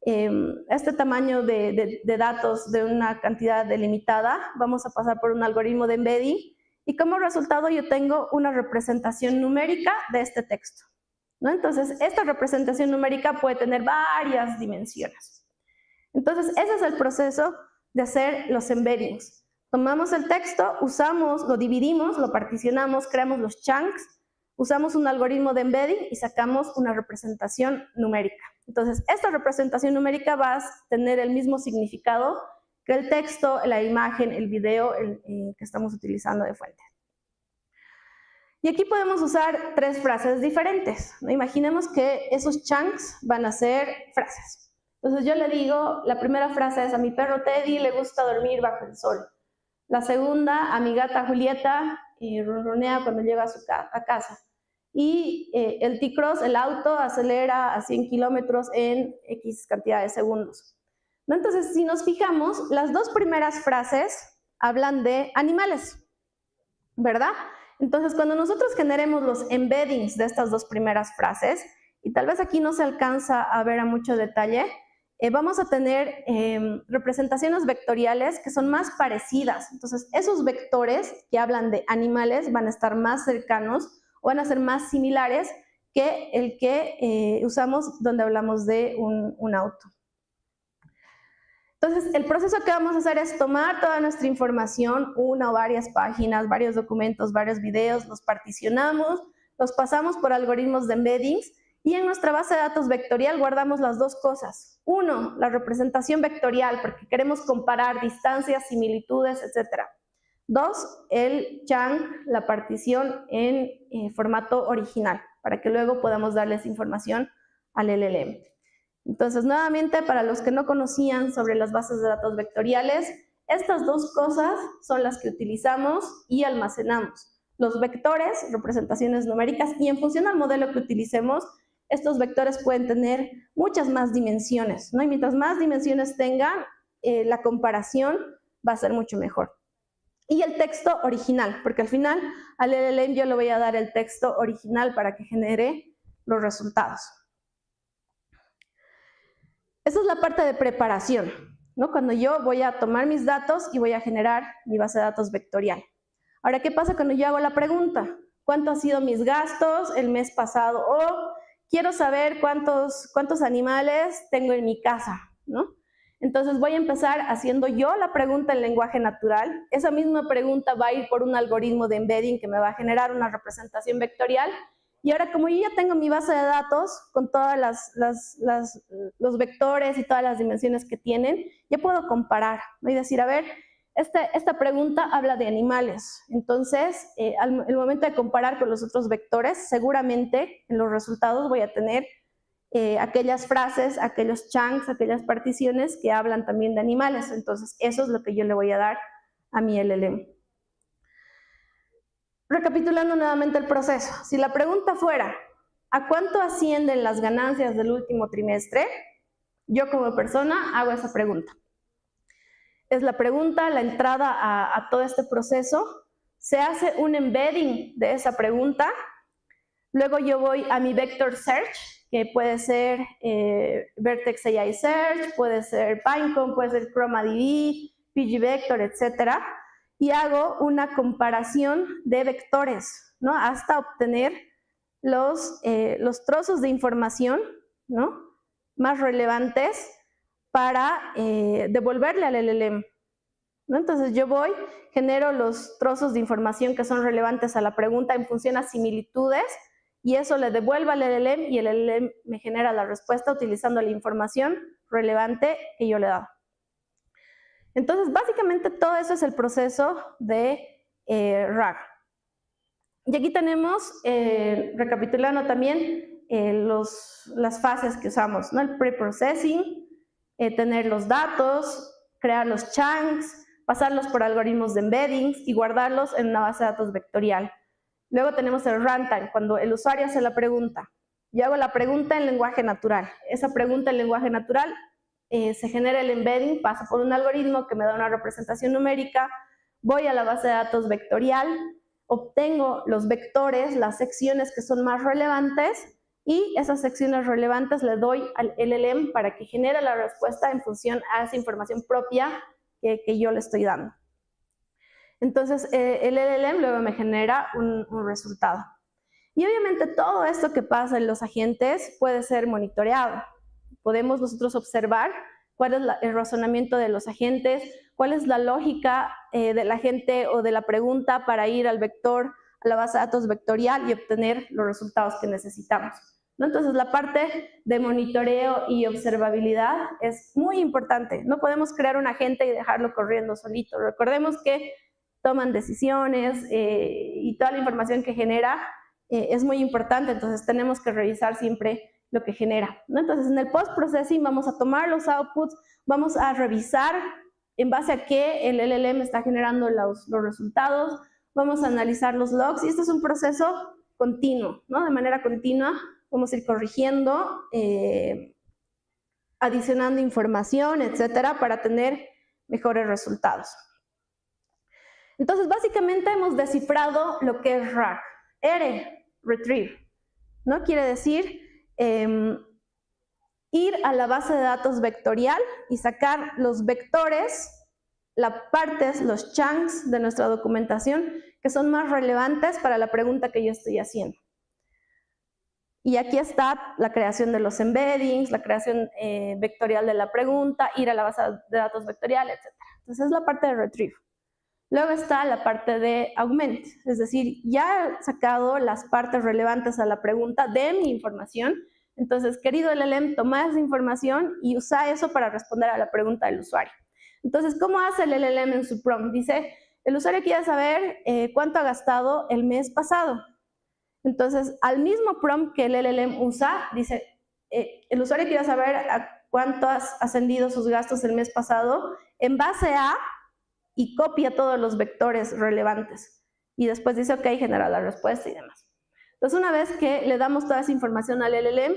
este tamaño de datos de una cantidad delimitada, vamos a pasar por un algoritmo de embedding y como resultado yo tengo una representación numérica de este texto, ¿no? Entonces, esta representación numérica puede tener varias dimensiones. Entonces, ese es el proceso de hacer los embeddings. Tomamos el texto, lo dividimos, lo particionamos, creamos los chunks, usamos un algoritmo de embedding y sacamos una representación numérica. Entonces, esta representación numérica va a tener el mismo significado que el texto, la imagen, el video que estamos utilizando de fuente. Y aquí podemos usar 3 frases diferentes, ¿no? Imaginemos que esos chunks van a ser frases. Entonces yo le digo, la primera frase es: a mi perro Teddy le gusta dormir bajo el sol. La segunda, a mi gata Julieta ronronea cuando llega a casa. Y el T-Cross, el auto, acelera a 100 kilómetros en X cantidad de segundos, ¿no? Entonces, si nos fijamos, las 2 primeras frases hablan de animales, ¿verdad? Entonces, cuando nosotros generemos los embeddings de estas 2 primeras frases, y tal vez aquí no se alcanza a ver a mucho detalle, vamos a tener representaciones vectoriales que son más parecidas. Entonces, esos vectores que hablan de animales van a estar más cercanos o van a ser más similares que el que usamos donde hablamos de un auto. Entonces, el proceso que vamos a hacer es tomar toda nuestra información, una o varias páginas, varios documentos, varios videos, los particionamos, los pasamos por algoritmos de embeddings y en nuestra base de datos vectorial guardamos las 2 cosas. 1, la representación vectorial, porque queremos comparar distancias, similitudes, etc. 2, el chunk, la partición en formato original, para que luego podamos darles información al LLM. Entonces, nuevamente, para los que no conocían sobre las bases de datos vectoriales, estas 2 cosas son las que utilizamos y almacenamos. Los vectores, representaciones numéricas, y en función al modelo que utilicemos, estos vectores pueden tener muchas más dimensiones, ¿no? Y mientras más dimensiones tengan, la comparación va a ser mucho mejor. y el texto original, porque al final al LLM yo le voy a dar el texto original para que genere los resultados. Esa es la parte de preparación, ¿no? Cuando yo voy a tomar mis datos y voy a generar mi base de datos vectorial. Ahora, ¿qué pasa cuando yo hago la pregunta? ¿Cuánto han sido mis gastos el mes pasado? O quiero saber cuántos animales tengo en mi casa, ¿no? Entonces voy a empezar haciendo yo la pregunta en lenguaje natural. Esa misma pregunta va a ir por un algoritmo de embedding que me va a generar una representación vectorial. Y ahora, como yo ya tengo mi base de datos con todos los vectores y todas las dimensiones que tienen, ya puedo comparar, ¿no? Y decir, a ver, esta pregunta habla de animales. Entonces, al momento de comparar con los otros vectores, seguramente en los resultados voy a tener aquellas frases, aquellos chunks, aquellas particiones que hablan también de animales. Entonces, eso es lo que yo le voy a dar a mi LLM. Recapitulando nuevamente el proceso, si la pregunta fuera, ¿a cuánto ascienden las ganancias del último trimestre? Yo como persona hago esa pregunta. Es la pregunta, la entrada a todo este proceso, se hace un embedding de esa pregunta, luego yo voy a mi vector search, que puede ser Vertex AI Search, puede ser Pinecone, puede ser ChromaDB, pgvector, etcétera, y hago una comparación de vectores, ¿no? Hasta obtener los trozos de información, ¿no? Más relevantes para devolverle al LLM, ¿no? Entonces yo voy, genero los trozos de información que son relevantes a la pregunta en función a similitudes, y eso le devuelvo al LLM y el LLM me genera la respuesta utilizando la información relevante que yo le he dado. Entonces, básicamente todo eso es el proceso de RAG. Y aquí tenemos, recapitulando también, las fases que usamos, ¿no? El preprocessing, tener los datos, crear los chunks, pasarlos por algoritmos de embeddings y guardarlos en una base de datos vectorial. Luego tenemos el runtime, cuando el usuario hace la pregunta. Yo hago la pregunta en lenguaje natural. Esa pregunta en lenguaje natural se genera el embedding, pasa por un algoritmo que me da una representación numérica, voy a la base de datos vectorial, obtengo los vectores, las secciones que son más relevantes, y esas secciones relevantes le doy al LLM para que genere la respuesta en función a esa información propia que yo le estoy dando. Entonces, el LLM luego me genera un resultado. Y obviamente todo esto que pasa en los agentes puede ser monitoreado. Podemos nosotros observar cuál es el razonamiento de los agentes, cuál es la lógica del agente o de la pregunta para ir al vector, a la base de datos vectorial y obtener los resultados que necesitamos, ¿no? Entonces, la parte de monitoreo y observabilidad es muy importante. No podemos crear un agente y dejarlo corriendo solito. Recordemos que toman decisiones y toda la información que genera es muy importante, entonces tenemos que revisar siempre lo que genera, ¿no? Entonces, en el post-processing vamos a tomar los outputs, vamos a revisar en base a qué el LLM está generando los resultados, vamos a analizar los logs, y esto es un proceso continuo, ¿no? De manera continua vamos a ir corrigiendo, adicionando información, etcétera, para tener mejores resultados. Entonces, básicamente hemos descifrado lo que es RAG. R, retrieve, ¿no? Quiere decir ir a la base de datos vectorial y sacar los vectores, las partes, los chunks de nuestra documentación que son más relevantes para la pregunta que yo estoy haciendo. Y aquí está la creación de los embeddings, la creación vectorial de la pregunta, ir a la base de datos vectorial, etc. Entonces, es la parte de retrieve. Luego está la parte de augment, es decir, ya he sacado las partes relevantes a la pregunta de mi información. Entonces, querido LLM, toma esa información y usa eso para responder a la pregunta del usuario. Entonces, ¿cómo hace el LLM en su prompt? Dice, el usuario quiere saber cuánto ha gastado el mes pasado. Entonces, al mismo prompt que el LLM usa, dice, el usuario quiere saber a cuánto ha ascendido sus gastos el mes pasado en base a, y copia todos los vectores relevantes. Y después dice, ok, genera la respuesta y demás. Entonces, una vez que le damos toda esa información al LLM,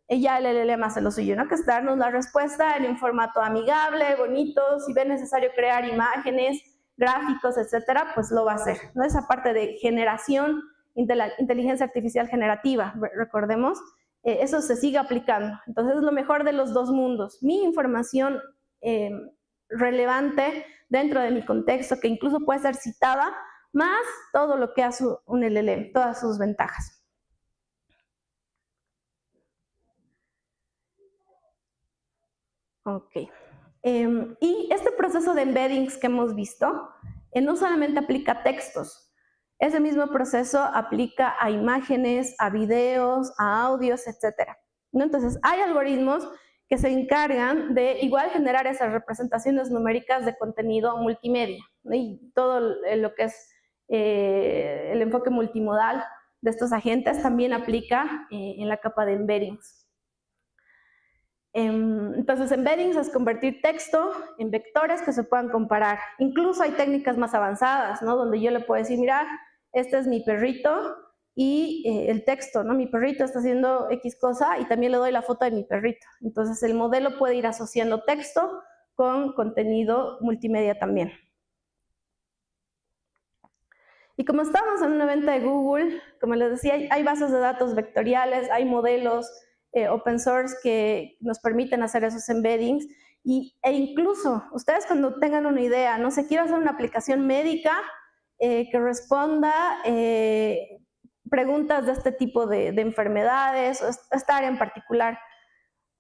ya el LLM hace lo suyo, ¿no? Que es darnos la respuesta en un formato amigable, bonito. Si ve necesario crear imágenes, gráficos, etcétera, pues lo va a hacer, ¿no? Esa parte de generación, inteligencia artificial generativa, recordemos, eso se sigue aplicando. Entonces es lo mejor de los dos mundos. Mi información relevante dentro de mi contexto, que incluso puede ser citada, más todo lo que hace un LLM, todas sus ventajas. Ok. Y este proceso de embeddings que hemos visto, no solamente aplica a textos, ese mismo proceso aplica a imágenes, a videos, a audios, etc. ¿No? Entonces, hay algoritmos que se encargan de igual generar esas representaciones numéricas de contenido multimedia, ¿no? Y todo lo que es el enfoque multimodal de estos agentes también aplica en la capa de embeddings. Entonces, embeddings es convertir texto en vectores que se puedan comparar. Incluso hay técnicas más avanzadas, ¿no? Donde yo le puedo decir, mira, este es mi perrito y el texto, ¿no? Mi perrito está haciendo X cosa y también le doy la foto de mi perrito. Entonces, el modelo puede ir asociando texto con contenido multimedia también. Y como estamos en un evento de Google, como les decía, hay bases de datos vectoriales, hay modelos open source que nos permiten hacer esos embeddings e incluso ustedes cuando tengan una idea, no sé, quiero hacer una aplicación médica que responda preguntas de este tipo de enfermedades o esta área en particular,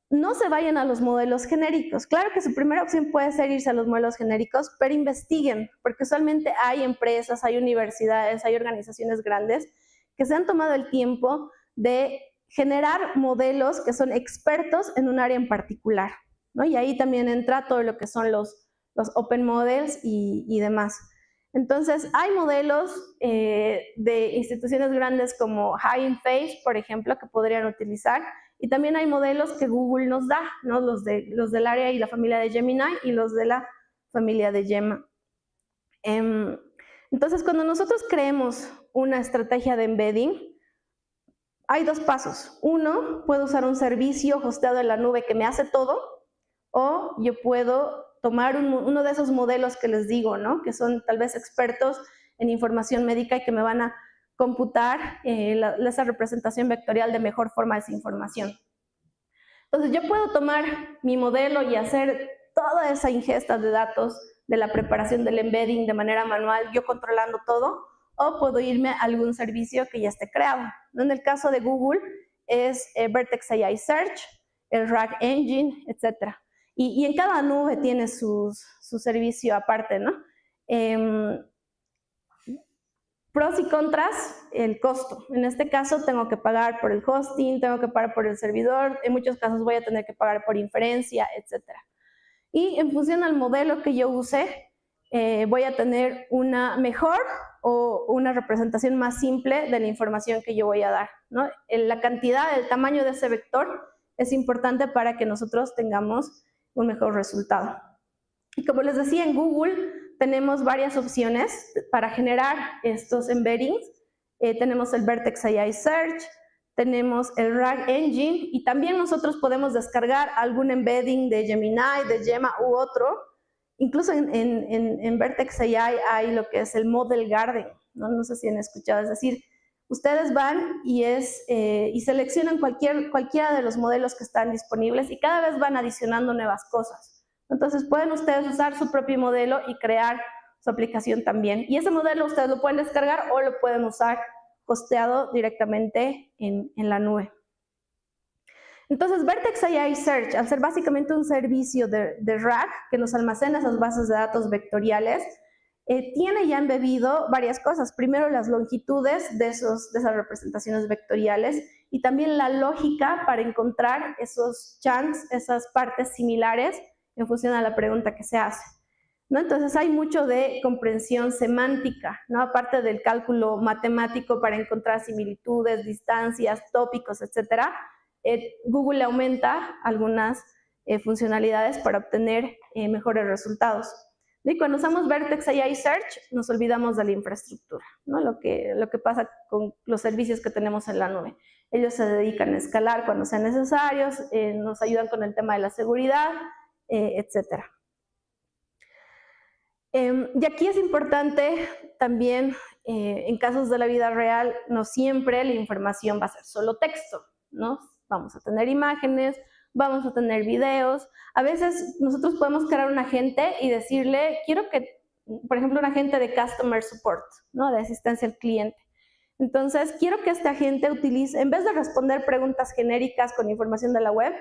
no se vayan a los modelos genéricos. Claro que su primera opción puede ser irse a los modelos genéricos, pero investiguen, porque usualmente hay empresas, hay universidades, hay organizaciones grandes que se han tomado el tiempo de generar modelos que son expertos en un área en particular, ¿no? Y ahí también entra todo lo que son los open models y demás. Entonces, hay modelos de instituciones grandes como Hugging Face, por ejemplo, que podrían utilizar, y también hay modelos que Google nos da, ¿no? Los del área y la familia de Gemini y los de la familia de Gemma. Entonces, cuando nosotros creemos una estrategia de embedding, hay dos pasos. Uno, puedo usar un servicio hosteado en la nube que me hace todo, o yo puedo tomar uno de esos modelos que les digo, ¿no? Que son tal vez expertos en información médica y que me van a computar esa representación vectorial de mejor forma de esa información. Entonces, yo puedo tomar mi modelo y hacer toda esa ingesta de datos de la preparación del embedding de manera manual, yo controlando todo, o puedo irme a algún servicio que ya esté creado. En el caso de Google es Vertex AI Search, el RAG Engine, etc. Y en cada nube tiene su servicio aparte, ¿no? Pros y contras, el costo. En este caso tengo que pagar por el hosting, tengo que pagar por el servidor, en muchos casos voy a tener que pagar por inferencia, etc. Y en función al modelo que yo use, voy a tener una mejor o una representación más simple de la información que yo voy a dar, ¿no? La cantidad, el tamaño de ese vector es importante para que nosotros tengamos un mejor resultado. Y como les decía, en Google tenemos varias opciones para generar estos embeddings. Tenemos el Vertex AI Search, tenemos el RAG Engine y también nosotros podemos descargar algún embedding de Gemini, de Gemma u otro. Incluso en Vertex AI hay lo que es el Model Garden, ¿no? No sé si han escuchado, es decir, ustedes van y seleccionan cualquiera de los modelos que están disponibles y cada vez van adicionando nuevas cosas. Entonces pueden ustedes usar su propio modelo y crear su aplicación también. Y ese modelo ustedes lo pueden descargar o lo pueden usar hosteado directamente en la nube. Entonces, Vertex AI Search, al ser básicamente un servicio de RAG que nos almacena esas bases de datos vectoriales, tiene ya embebido varias cosas. Primero, las longitudes de esas representaciones vectoriales y también la lógica para encontrar esos chunks, esas partes similares en función a la pregunta que se hace, ¿no? Entonces hay mucho de comprensión semántica, ¿no? Aparte del cálculo matemático para encontrar similitudes, distancias, tópicos, etc. Google aumenta algunas funcionalidades para obtener mejores resultados. Y cuando usamos Vertex AI Search, nos olvidamos de la infraestructura, ¿no? Lo que pasa con los servicios que tenemos en la nube. Ellos se dedican a escalar cuando sean necesarios, nos ayudan con el tema de la seguridad, etc. Y aquí es importante también, en casos de la vida real, no siempre la información va a ser solo texto, ¿no? Vamos a tener imágenes, vamos a tener videos. A veces nosotros podemos crear un agente y decirle, quiero que, por ejemplo, un agente de Customer Support, ¿no? De asistencia al cliente. Entonces, quiero que este agente utilice, en vez de responder preguntas genéricas con información de la web,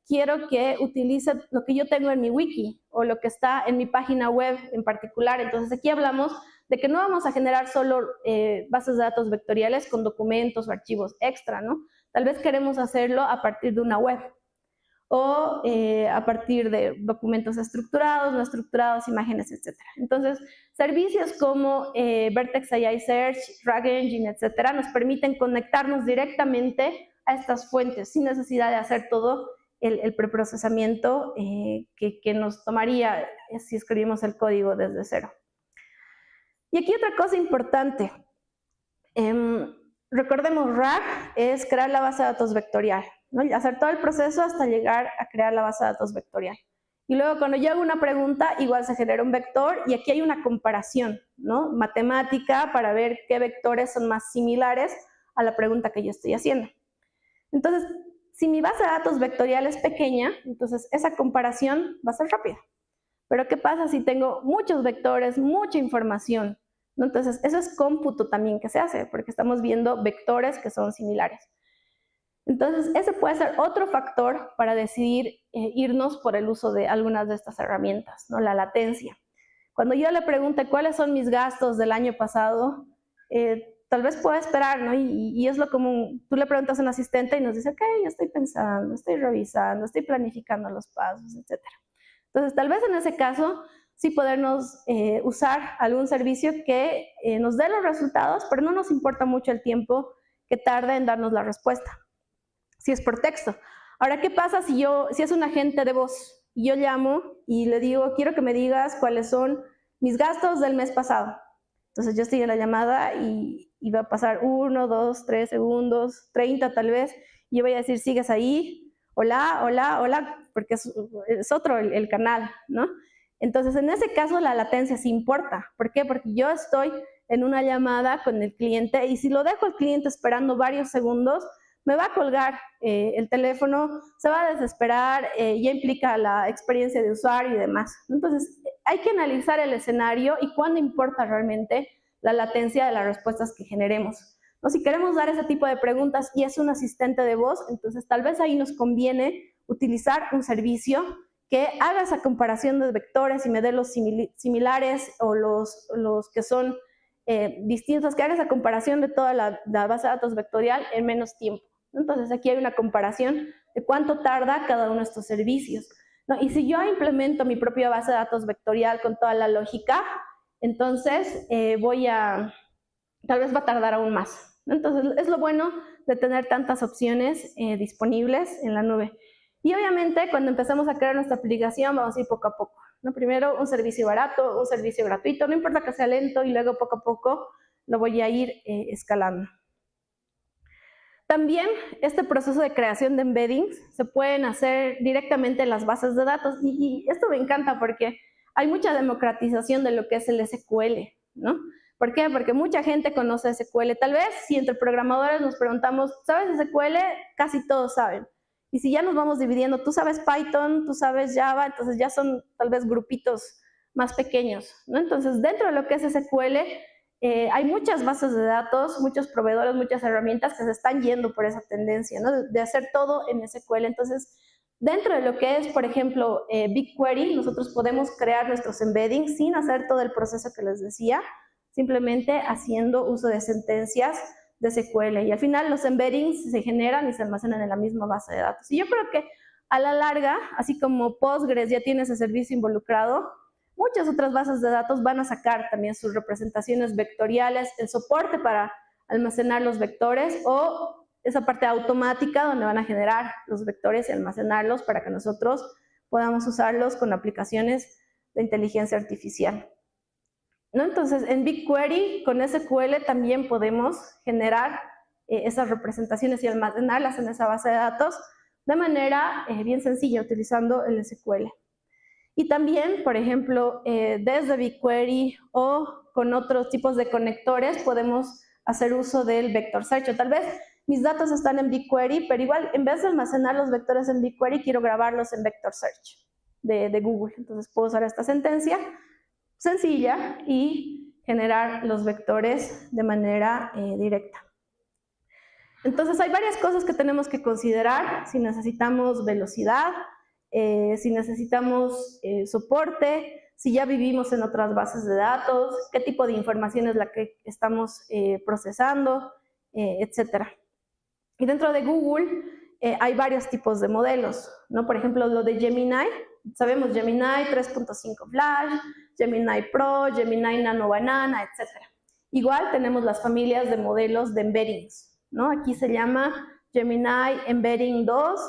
quiero que utilice lo que yo tengo en mi wiki o lo que está en mi página web en particular. Entonces, aquí hablamos de que no vamos a generar solo bases de datos vectoriales con documentos o archivos extra, ¿no? Tal vez queremos hacerlo a partir de una web o a partir de documentos estructurados, no estructurados, imágenes, etc. Entonces, servicios como Vertex AI Search, RAG Engine, etc. nos permiten conectarnos directamente a estas fuentes sin necesidad de hacer todo el preprocesamiento que nos tomaría si escribimos el código desde cero. Y aquí otra cosa importante. Recordemos, RAG es crear la base de datos vectorial, ¿no? Hacer todo el proceso hasta llegar a crear la base de datos vectorial. Y luego cuando yo hago una pregunta, igual se genera un vector y aquí hay una comparación, ¿no? Matemática para ver qué vectores son más similares a la pregunta que yo estoy haciendo. Entonces, si mi base de datos vectorial es pequeña, entonces esa comparación va a ser rápida. Pero ¿qué pasa si tengo muchos vectores, mucha información? ¿No? Entonces, eso es cómputo también que se hace, porque estamos viendo vectores que son similares. Entonces, ese puede ser otro factor para decidir irnos por el uso de algunas de estas herramientas, ¿no? La latencia. Cuando yo le pregunte cuáles son mis gastos del año pasado, tal vez pueda esperar, ¿no? Y es lo común. Tú le preguntas a un asistente y nos dice, ok, yo estoy pensando, estoy revisando, estoy planificando los pasos, etc. Entonces, tal vez en ese caso, sí podernos usar algún servicio que nos dé los resultados, pero no nos importa mucho el tiempo que tarde en darnos la respuesta, si es por texto. Ahora, ¿qué pasa si es un agente de voz y yo llamo y le digo, quiero que me digas cuáles son mis gastos del mes pasado? Entonces yo estoy en la llamada y va a pasar 1, 2, 3 segundos, 30 tal vez, y yo voy a decir, ¿sigues ahí? Hola, hola, hola, porque es otro el canal, ¿no? Entonces, en ese caso, la latencia sí importa. ¿Por qué? Porque yo estoy en una llamada con el cliente y si lo dejo al cliente esperando varios segundos, me va a colgar el teléfono, se va a desesperar, ya implica la experiencia de usuario y demás. Entonces, hay que analizar el escenario y cuándo importa realmente la latencia de las respuestas que generemos. ¿No? Si queremos dar ese tipo de preguntas y es un asistente de voz, entonces tal vez ahí nos conviene utilizar un servicio que haga esa comparación de vectores y me dé los similares o los que son distintos, que haga esa comparación de toda la base de datos vectorial en menos tiempo. Entonces aquí hay una comparación de cuánto tarda cada uno de estos servicios, ¿no? Y si yo implemento mi propia base de datos vectorial con toda la lógica, entonces tal vez va a tardar aún más. Entonces es lo bueno de tener tantas opciones disponibles en la nube. Y obviamente cuando empezamos a crear nuestra aplicación vamos a ir poco a poco, ¿no? Primero un servicio barato, un servicio gratuito, no importa que sea lento, y luego poco a poco lo voy a ir escalando. También este proceso de creación de embeddings se pueden hacer directamente en las bases de datos y esto me encanta porque hay mucha democratización de lo que es el SQL, ¿no? ¿Por qué? Porque mucha gente conoce SQL. Tal vez si entre programadores nos preguntamos, ¿sabes SQL? Casi todos saben. Y si ya nos vamos dividiendo, tú sabes Python, tú sabes Java, entonces ya son tal vez grupitos más pequeños, ¿no? Entonces, dentro de lo que es SQL, hay muchas bases de datos, muchos proveedores, muchas herramientas que se están yendo por esa tendencia, ¿no? De hacer todo en SQL. Entonces, dentro de lo que es, por ejemplo, BigQuery, nosotros podemos crear nuestros embeddings sin hacer todo el proceso que les decía, simplemente haciendo uso de sentencias de SQL. Y al final los embeddings se generan y se almacenan en la misma base de datos. Y yo creo que a la larga, así como Postgres ya tiene ese servicio involucrado, muchas otras bases de datos van a sacar también sus representaciones vectoriales, el soporte para almacenar los vectores o esa parte automática donde van a generar los vectores y almacenarlos para que nosotros podamos usarlos con aplicaciones de inteligencia artificial, ¿no? Entonces, en BigQuery, con SQL también podemos generar esas representaciones y almacenarlas en esa base de datos de manera bien sencilla, utilizando el SQL. Y también, por ejemplo, desde BigQuery o con otros tipos de conectores podemos hacer uso del vector search. O tal vez mis datos están en BigQuery, pero igual en vez de almacenar los vectores en BigQuery, quiero grabarlos en vector search de Google. Entonces puedo usar esta sentencia sencilla y generar los vectores de manera directa. Entonces hay varias cosas que tenemos que considerar si necesitamos velocidad, si necesitamos soporte, si ya vivimos en otras bases de datos, qué tipo de información es la que estamos procesando, etc. Y dentro de Google hay varios tipos de modelos, ¿no? Por ejemplo, lo de Gemini, sabemos Gemini 3.5 Flash, Gemini Pro, Gemini Nano Banana, etc. Igual tenemos las familias de modelos de embeddings, ¿no? Aquí se llama Gemini Embedding 2,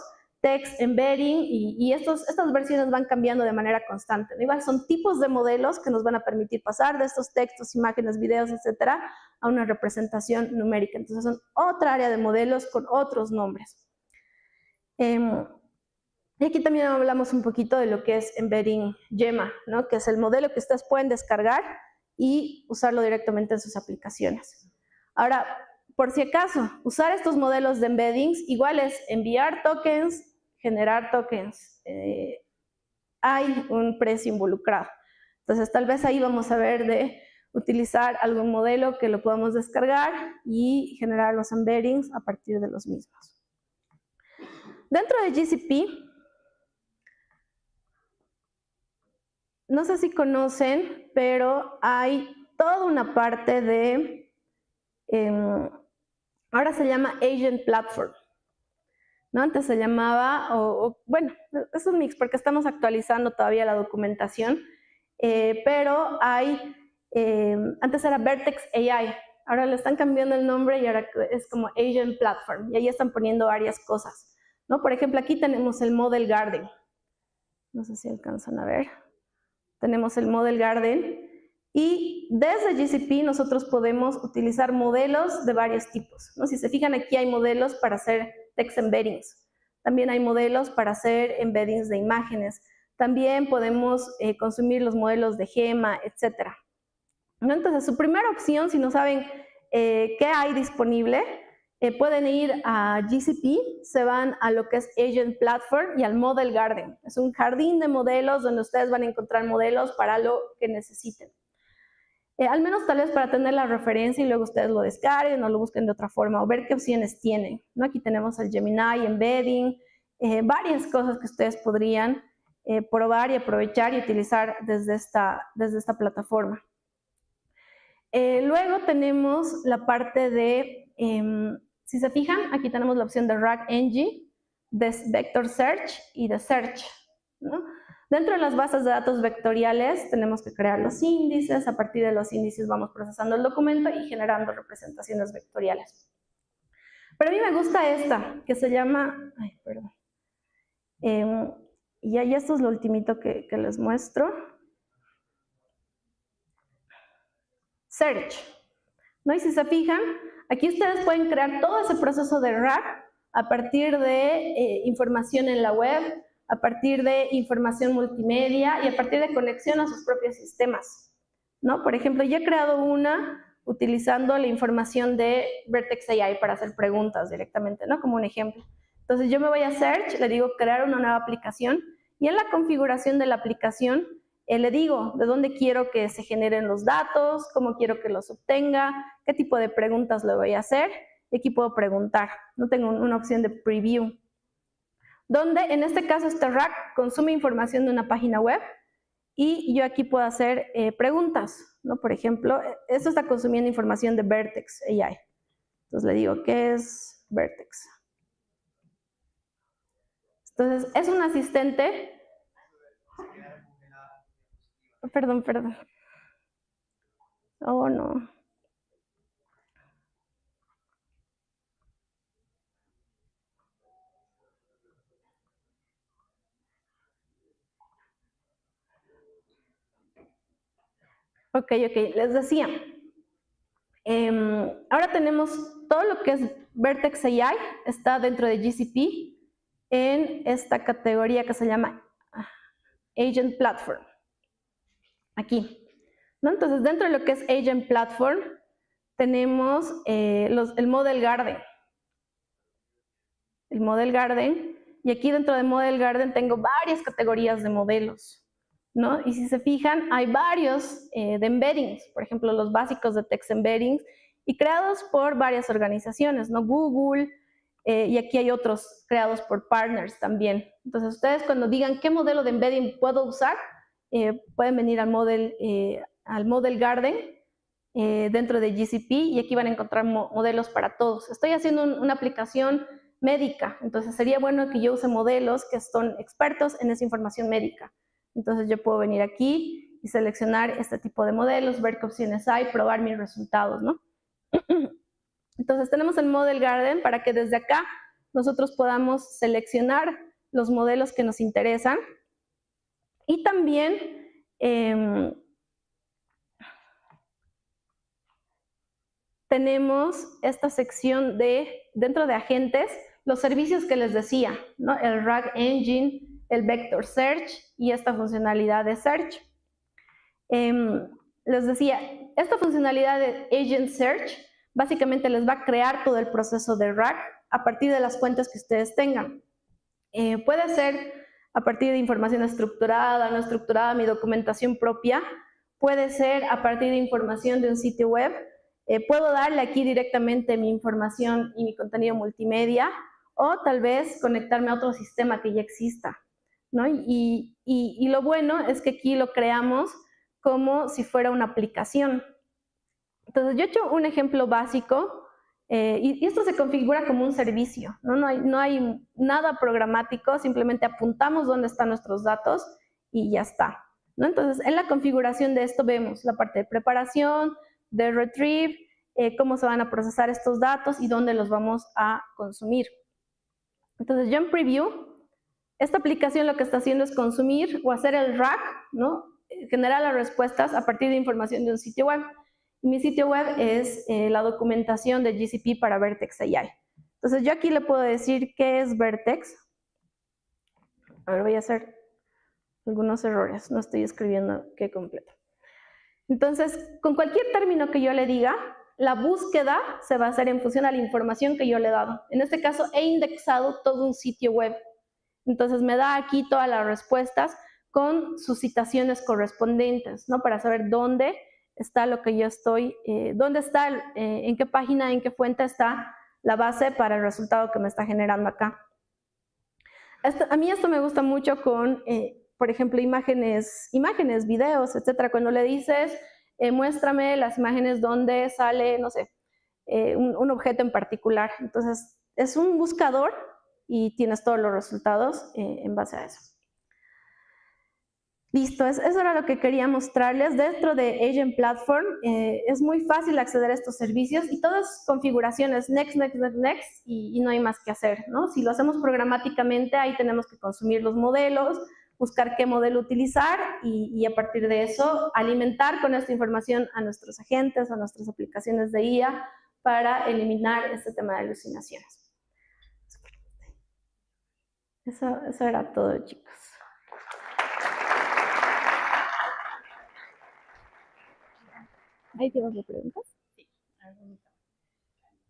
Text Embedding, y estas versiones van cambiando de manera constante, ¿no? Igual son tipos de modelos que nos van a permitir pasar de estos textos, imágenes, videos, etcétera, a una representación numérica. Entonces son otra área de modelos con otros nombres. Y aquí también hablamos un poquito de lo que es Embedding Gemma, ¿no? Que es el modelo que ustedes pueden descargar y usarlo directamente en sus aplicaciones. Ahora, por si acaso, usar estos modelos de embeddings igual es enviar tokens, generar tokens. Hay un precio involucrado. Entonces, tal vez ahí vamos a ver de utilizar algún modelo que lo podamos descargar y generar los embeddings a partir de los mismos. Dentro de GCP, no sé si conocen, pero hay toda una parte de, ahora se llama Agent Platform, ¿no? Antes se llamaba, bueno, es un mix porque estamos actualizando todavía la documentación, pero hay, antes era Vertex AI, ahora le están cambiando el nombre y ahora es como Agent Platform, y ahí están poniendo varias cosas, ¿no? Por ejemplo, aquí tenemos el Model Garden, no sé si alcanzan a ver, tenemos el Model Garden, y desde GCP nosotros podemos utilizar modelos de varios tipos, ¿no? Si se fijan, aquí hay modelos para hacer text embeddings, también hay modelos para hacer embeddings de imágenes, también podemos consumir los modelos de Gemma, etc. ¿No? Entonces, su primera opción, si no saben qué hay disponible, pueden ir a GCP, se van a lo que es Agent Platform y al Model Garden. Es un jardín de modelos donde ustedes van a encontrar modelos para lo que necesiten. Al menos tal vez para tener la referencia y luego ustedes lo descarguen o lo busquen de otra forma o ver qué opciones tienen, ¿no? Aquí tenemos el Gemini Embedding, varias cosas que ustedes podrían probar y aprovechar y utilizar desde esta plataforma. Luego tenemos la parte de, si se fijan, aquí tenemos la opción de RAG-NG, de Vector Search y de Search, ¿no? Dentro de las bases de datos vectoriales tenemos que crear los índices, a partir de los índices vamos procesando el documento y generando representaciones vectoriales. Pero a mí me gusta esta, que se llama, ay, perdón, y ahí esto es lo ultimito que les muestro. Search, ¿no? Y si se fijan, aquí ustedes pueden crear todo ese proceso de RAG a partir de información en la web, a partir de información multimedia y a partir de conexión a sus propios sistemas, ¿no? Por ejemplo, yo he creado una utilizando la información de Vertex AI para hacer preguntas directamente, ¿no? Como un ejemplo. Entonces yo me voy a Search, le digo crear una nueva aplicación y en la configuración de la aplicación le digo de dónde quiero que se generen los datos, cómo quiero que los obtenga, qué tipo de preguntas le voy a hacer y aquí puedo preguntar. No tengo una opción de preview, donde en este caso este RAG consume información de una página web y yo aquí puedo hacer preguntas, ¿no? Por ejemplo, esto está consumiendo información de Vertex AI. Entonces le digo, ¿qué es Vertex? Entonces, es un asistente. Perdón. Oh, no. Ok, les decía, ahora tenemos todo lo que es Vertex AI, está dentro de GCP en esta categoría que se llama Agent Platform. Aquí, ¿no? Entonces, dentro de lo que es Agent Platform, tenemos el Model Garden. El Model Garden, y aquí dentro de Model Garden tengo varias categorías de modelos, ¿no? Y si se fijan, hay varios de embeddings, por ejemplo, los básicos de text embeddings, y creados por varias organizaciones, ¿no? Google, y aquí hay otros creados por partners también. Entonces, ustedes cuando digan qué modelo de embedding puedo usar, pueden venir al Model Garden dentro de GCP, y aquí van a encontrar modelos para todos. Estoy haciendo una aplicación médica, entonces sería bueno que yo use modelos que son expertos en esa información médica. Entonces yo puedo venir aquí y seleccionar este tipo de modelos, ver qué opciones hay, probar mis resultados, ¿no? Entonces tenemos el Model Garden para que desde acá nosotros podamos seleccionar los modelos que nos interesan, y también tenemos esta sección dentro de agentes, los servicios que les decía, ¿no? El RAG Engine, el Vector Search y esta funcionalidad de Search. Les decía, esta funcionalidad de Agent Search básicamente les va a crear todo el proceso de RAG a partir de las fuentes que ustedes tengan. Puede ser a partir de información estructurada, no estructurada, mi documentación propia, puede ser a partir de información de un sitio web, puedo darle aquí directamente mi información y mi contenido multimedia, o tal vez conectarme a otro sistema que ya exista, ¿no? Y lo bueno es que aquí lo creamos como si fuera una aplicación. Entonces yo he hecho un ejemplo básico, y esto se configura como un servicio, ¿no? No hay nada programático, simplemente apuntamos dónde están nuestros datos y ya está, ¿no? Entonces, en la configuración de esto vemos la parte de preparación, de retrieve, cómo se van a procesar estos datos y dónde los vamos a consumir. Entonces, yo en preview, esta aplicación lo que está haciendo es consumir o hacer el RAG, ¿no? Generar las respuestas a partir de información de un sitio web. Mi sitio web es la documentación de GCP para Vertex AI. Entonces yo aquí le puedo decir qué es Vertex. A ver, voy a hacer algunos errores, no estoy escribiendo qué completo. Entonces, con cualquier término que yo le diga, la búsqueda se va a hacer en función a la información que yo le he dado. En este caso, he indexado todo un sitio web. Entonces me da aquí todas las respuestas con sus citaciones correspondientes, ¿no? Para saber dónde está lo que yo estoy, dónde está, en qué página, en qué fuente está la base para el resultado que me está generando acá. A mí esto me gusta mucho con, por ejemplo, imágenes, videos, etcétera. Cuando le dices, muéstrame las imágenes donde sale, no sé, un objeto en particular. Entonces, es un buscador y tienes todos los resultados en base a eso. Listo, eso era lo que quería mostrarles. Dentro de Agent Platform es muy fácil acceder a estos servicios y todas configuraciones next, next, next, next, y no hay más que hacer, ¿no? Si lo hacemos programáticamente, ahí tenemos que consumir los modelos, buscar qué modelo utilizar y a partir de eso alimentar con esta información a nuestros agentes, a nuestras aplicaciones de IA para eliminar este tema de alucinaciones. Eso era todo, chicos. ¿Hay tiempo de preguntas? Sí.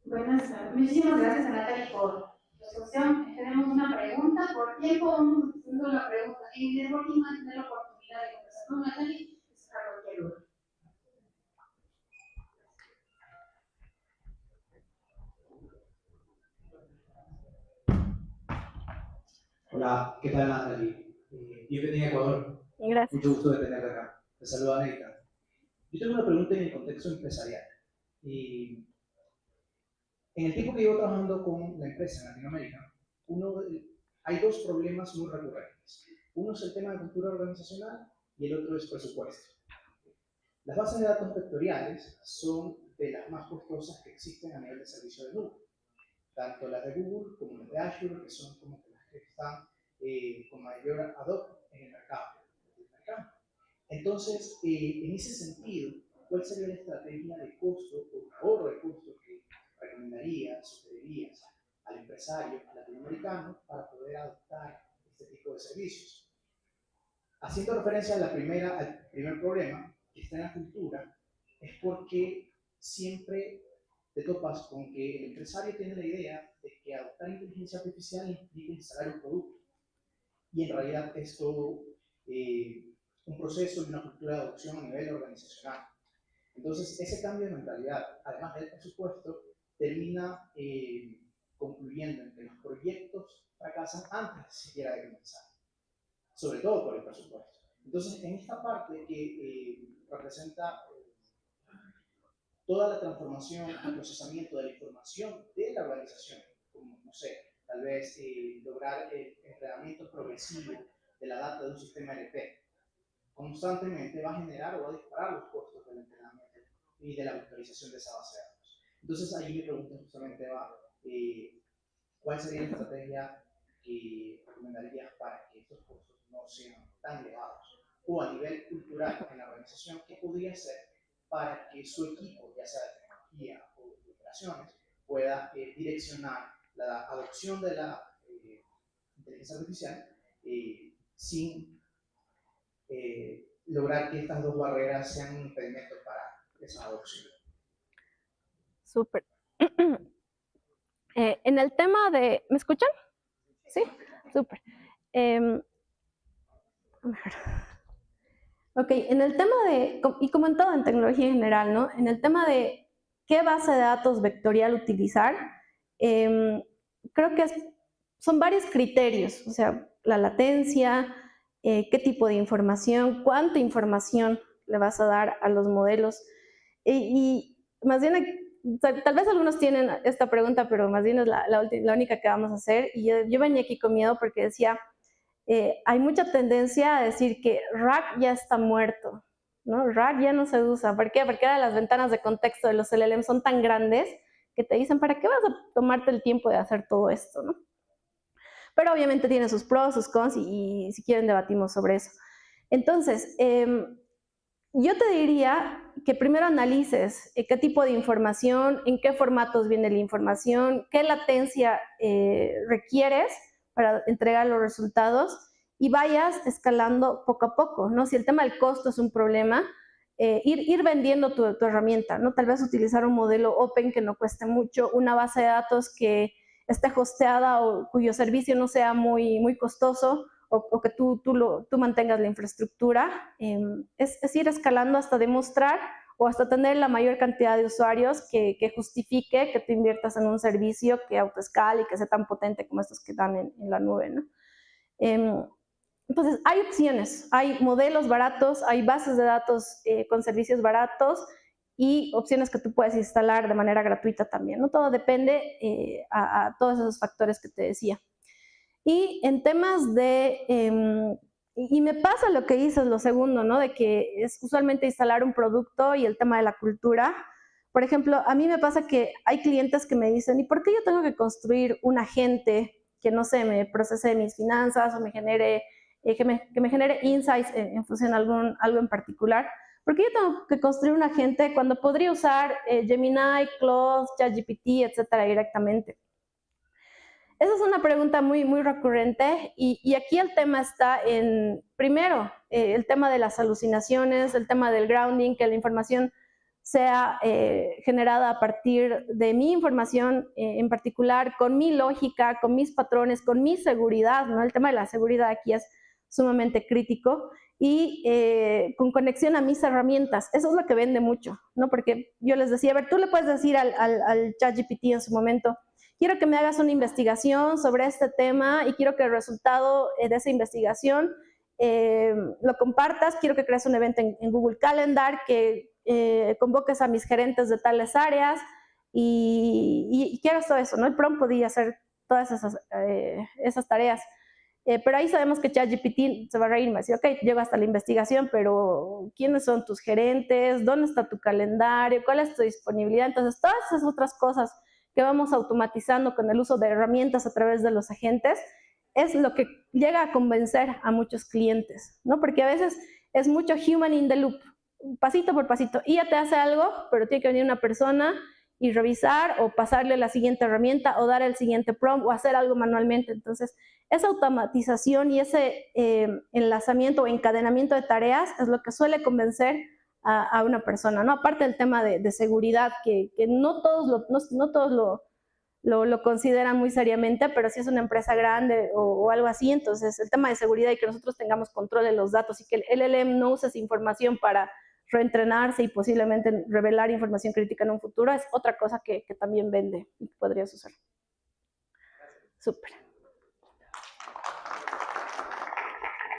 Buenas tardes. Muchísimas gracias, Natalie, por la exposición. Tenemos una pregunta. ¿Por tiempo vamos haciendo la pregunta? En el networking van a tener la oportunidad de conversar con Natalie y sacar cualquier duda.
Hola, ¿qué tal, Natalie? Bienvenida a Ecuador.
Gracias.
Mucho gusto de tenerte acá. Te saluda Neita. Yo tengo una pregunta en el contexto empresarial. En el tiempo que llevo trabajando con la empresa en Latinoamérica, hay dos problemas muy recurrentes. Uno es el tema de cultura organizacional y el otro es presupuesto. Las bases de datos vectoriales son de las más costosas que existen a nivel de servicio de nube. Tanto las de Google como las de Azure, que son como que las que están con mayor ad hoc en el mercado. Entonces, en ese sentido, ¿cuál sería la estrategia de costo o ahorro de costo que recomendarías, sugerirías al empresario latinoamericano para poder adoptar este tipo de servicios? Haciendo referencia a al primer problema que está en la cultura, es porque siempre te topas con que el empresario tiene la idea de que adoptar inteligencia artificial implica instalar un producto. Y en realidad es todo un proceso y una cultura de adopción a nivel organizacional. Entonces, ese cambio de mentalidad, además del presupuesto, termina concluyendo en que los proyectos fracasan antes siquiera de comenzar, sobre todo por el presupuesto. Entonces, en esta parte que representa toda la transformación y procesamiento de la información de la organización, como, no sé, tal vez lograr el entrenamiento progresivo de la data de un sistema ERP, constantemente va a generar o va a disparar los costos del entrenamiento y de la virtualización de esa base de datos. Entonces, ahí mi pregunta justamente va, ¿cuál sería la estrategia que recomendarías para que estos costos no sean tan elevados? O a nivel cultural en la organización, ¿qué podría hacer para que su equipo, ya sea de tecnología o de operaciones, pueda direccionar la adopción de la inteligencia artificial sin lograr que estas dos barreras sean un impedimento para esa adopción?
Súper. En el tema de... ¿Me escuchan? Sí, súper. Ok, en el tema de, y como en todo en tecnología en general, ¿no? En el tema de qué base de datos vectorial utilizar, creo que son varios criterios, o sea, la latencia, qué tipo de información, cuánta información le vas a dar a los modelos. Y más bien, tal vez algunos tienen esta pregunta, pero más bien es la única que vamos a hacer. Y yo venía aquí con miedo porque decía, hay mucha tendencia a decir que RAG ya está muerto, ¿no? RAG ya no se usa. ¿Por qué? Porque ahora las ventanas de contexto de los LLM son tan grandes que te dicen, ¿para qué vas a tomarte el tiempo de hacer todo esto, ¿no? Pero obviamente tiene sus pros, sus cons, y si quieren debatimos sobre eso. Entonces, yo te diría que primero analices qué tipo de información, en qué formatos viene la información, qué latencia requieres para entregar los resultados y vayas escalando poco a poco, ¿no? Si el tema del costo es un problema, ir vendiendo tu herramienta, ¿no? Tal vez utilizar un modelo open que no cueste mucho, una base de datos que esté hosteada o cuyo servicio no sea muy costoso, o que tú mantengas la infraestructura. Es ir escalando hasta demostrar o hasta tener la mayor cantidad de usuarios que justifique que tú inviertas en un servicio que autoescale y que sea tan potente como estos que dan en la nube, ¿no? Entonces, hay opciones, hay modelos baratos, hay bases de datos con servicios baratos y opciones que tú puedes instalar de manera gratuita también, ¿no? Todo depende a todos esos factores que te decía. Y en temas de... y me pasa lo que dices, lo segundo, ¿no? De que es usualmente instalar un producto y el tema de la cultura. Por ejemplo, a mí me pasa que hay clientes que me dicen, ¿y por qué yo tengo que construir un agente que, no sé, me procese mis finanzas o me genere, que me genere insights en función a algo en particular? ¿Por qué yo tengo que construir un agente cuando podría usar Gemini, Claude, ChatGPT, etcétera, directamente? Esa es una pregunta muy recurrente y aquí el tema está en, primero, el tema de las alucinaciones, el tema del grounding, que la información sea generada a partir de mi información en particular, con mi lógica, con mis patrones, con mi seguridad, ¿no? El tema de la seguridad aquí es sumamente crítico y con conexión a mis herramientas. Eso es lo que vende mucho, ¿no? Porque yo les decía, a ver, tú le puedes decir al ChatGPT en su momento, quiero que me hagas una investigación sobre este tema y quiero que el resultado de esa investigación lo compartas, quiero que crees un evento en Google Calendar, que convoques a mis gerentes de tales áreas y quiero todo eso, ¿no? El prompt podía hacer todas esas tareas. Pero ahí sabemos que ChatGPT se va a reír y me va a decir, ok, llego hasta la investigación, pero ¿quiénes son tus gerentes? ¿Dónde está tu calendario? ¿Cuál es tu disponibilidad? Entonces, todas esas otras cosas que vamos automatizando con el uso de herramientas a través de los agentes, es lo que llega a convencer a muchos clientes, ¿no? Porque a veces es mucho human in the loop, pasito por pasito, y ya te hace algo, pero tiene que venir una persona y revisar o pasarle la siguiente herramienta o dar el siguiente prompt o hacer algo manualmente. Entonces, esa automatización y ese enlazamiento o encadenamiento de tareas es lo que suele convencer a una persona, ¿no? Aparte del tema de seguridad, que no todos lo consideran muy seriamente, pero si es una empresa grande o algo así, entonces el tema de seguridad y que nosotros tengamos control de los datos y que el LLM no use esa información para reentrenarse y posiblemente revelar información crítica en un futuro es otra cosa que también vende y podrías usar. Súper.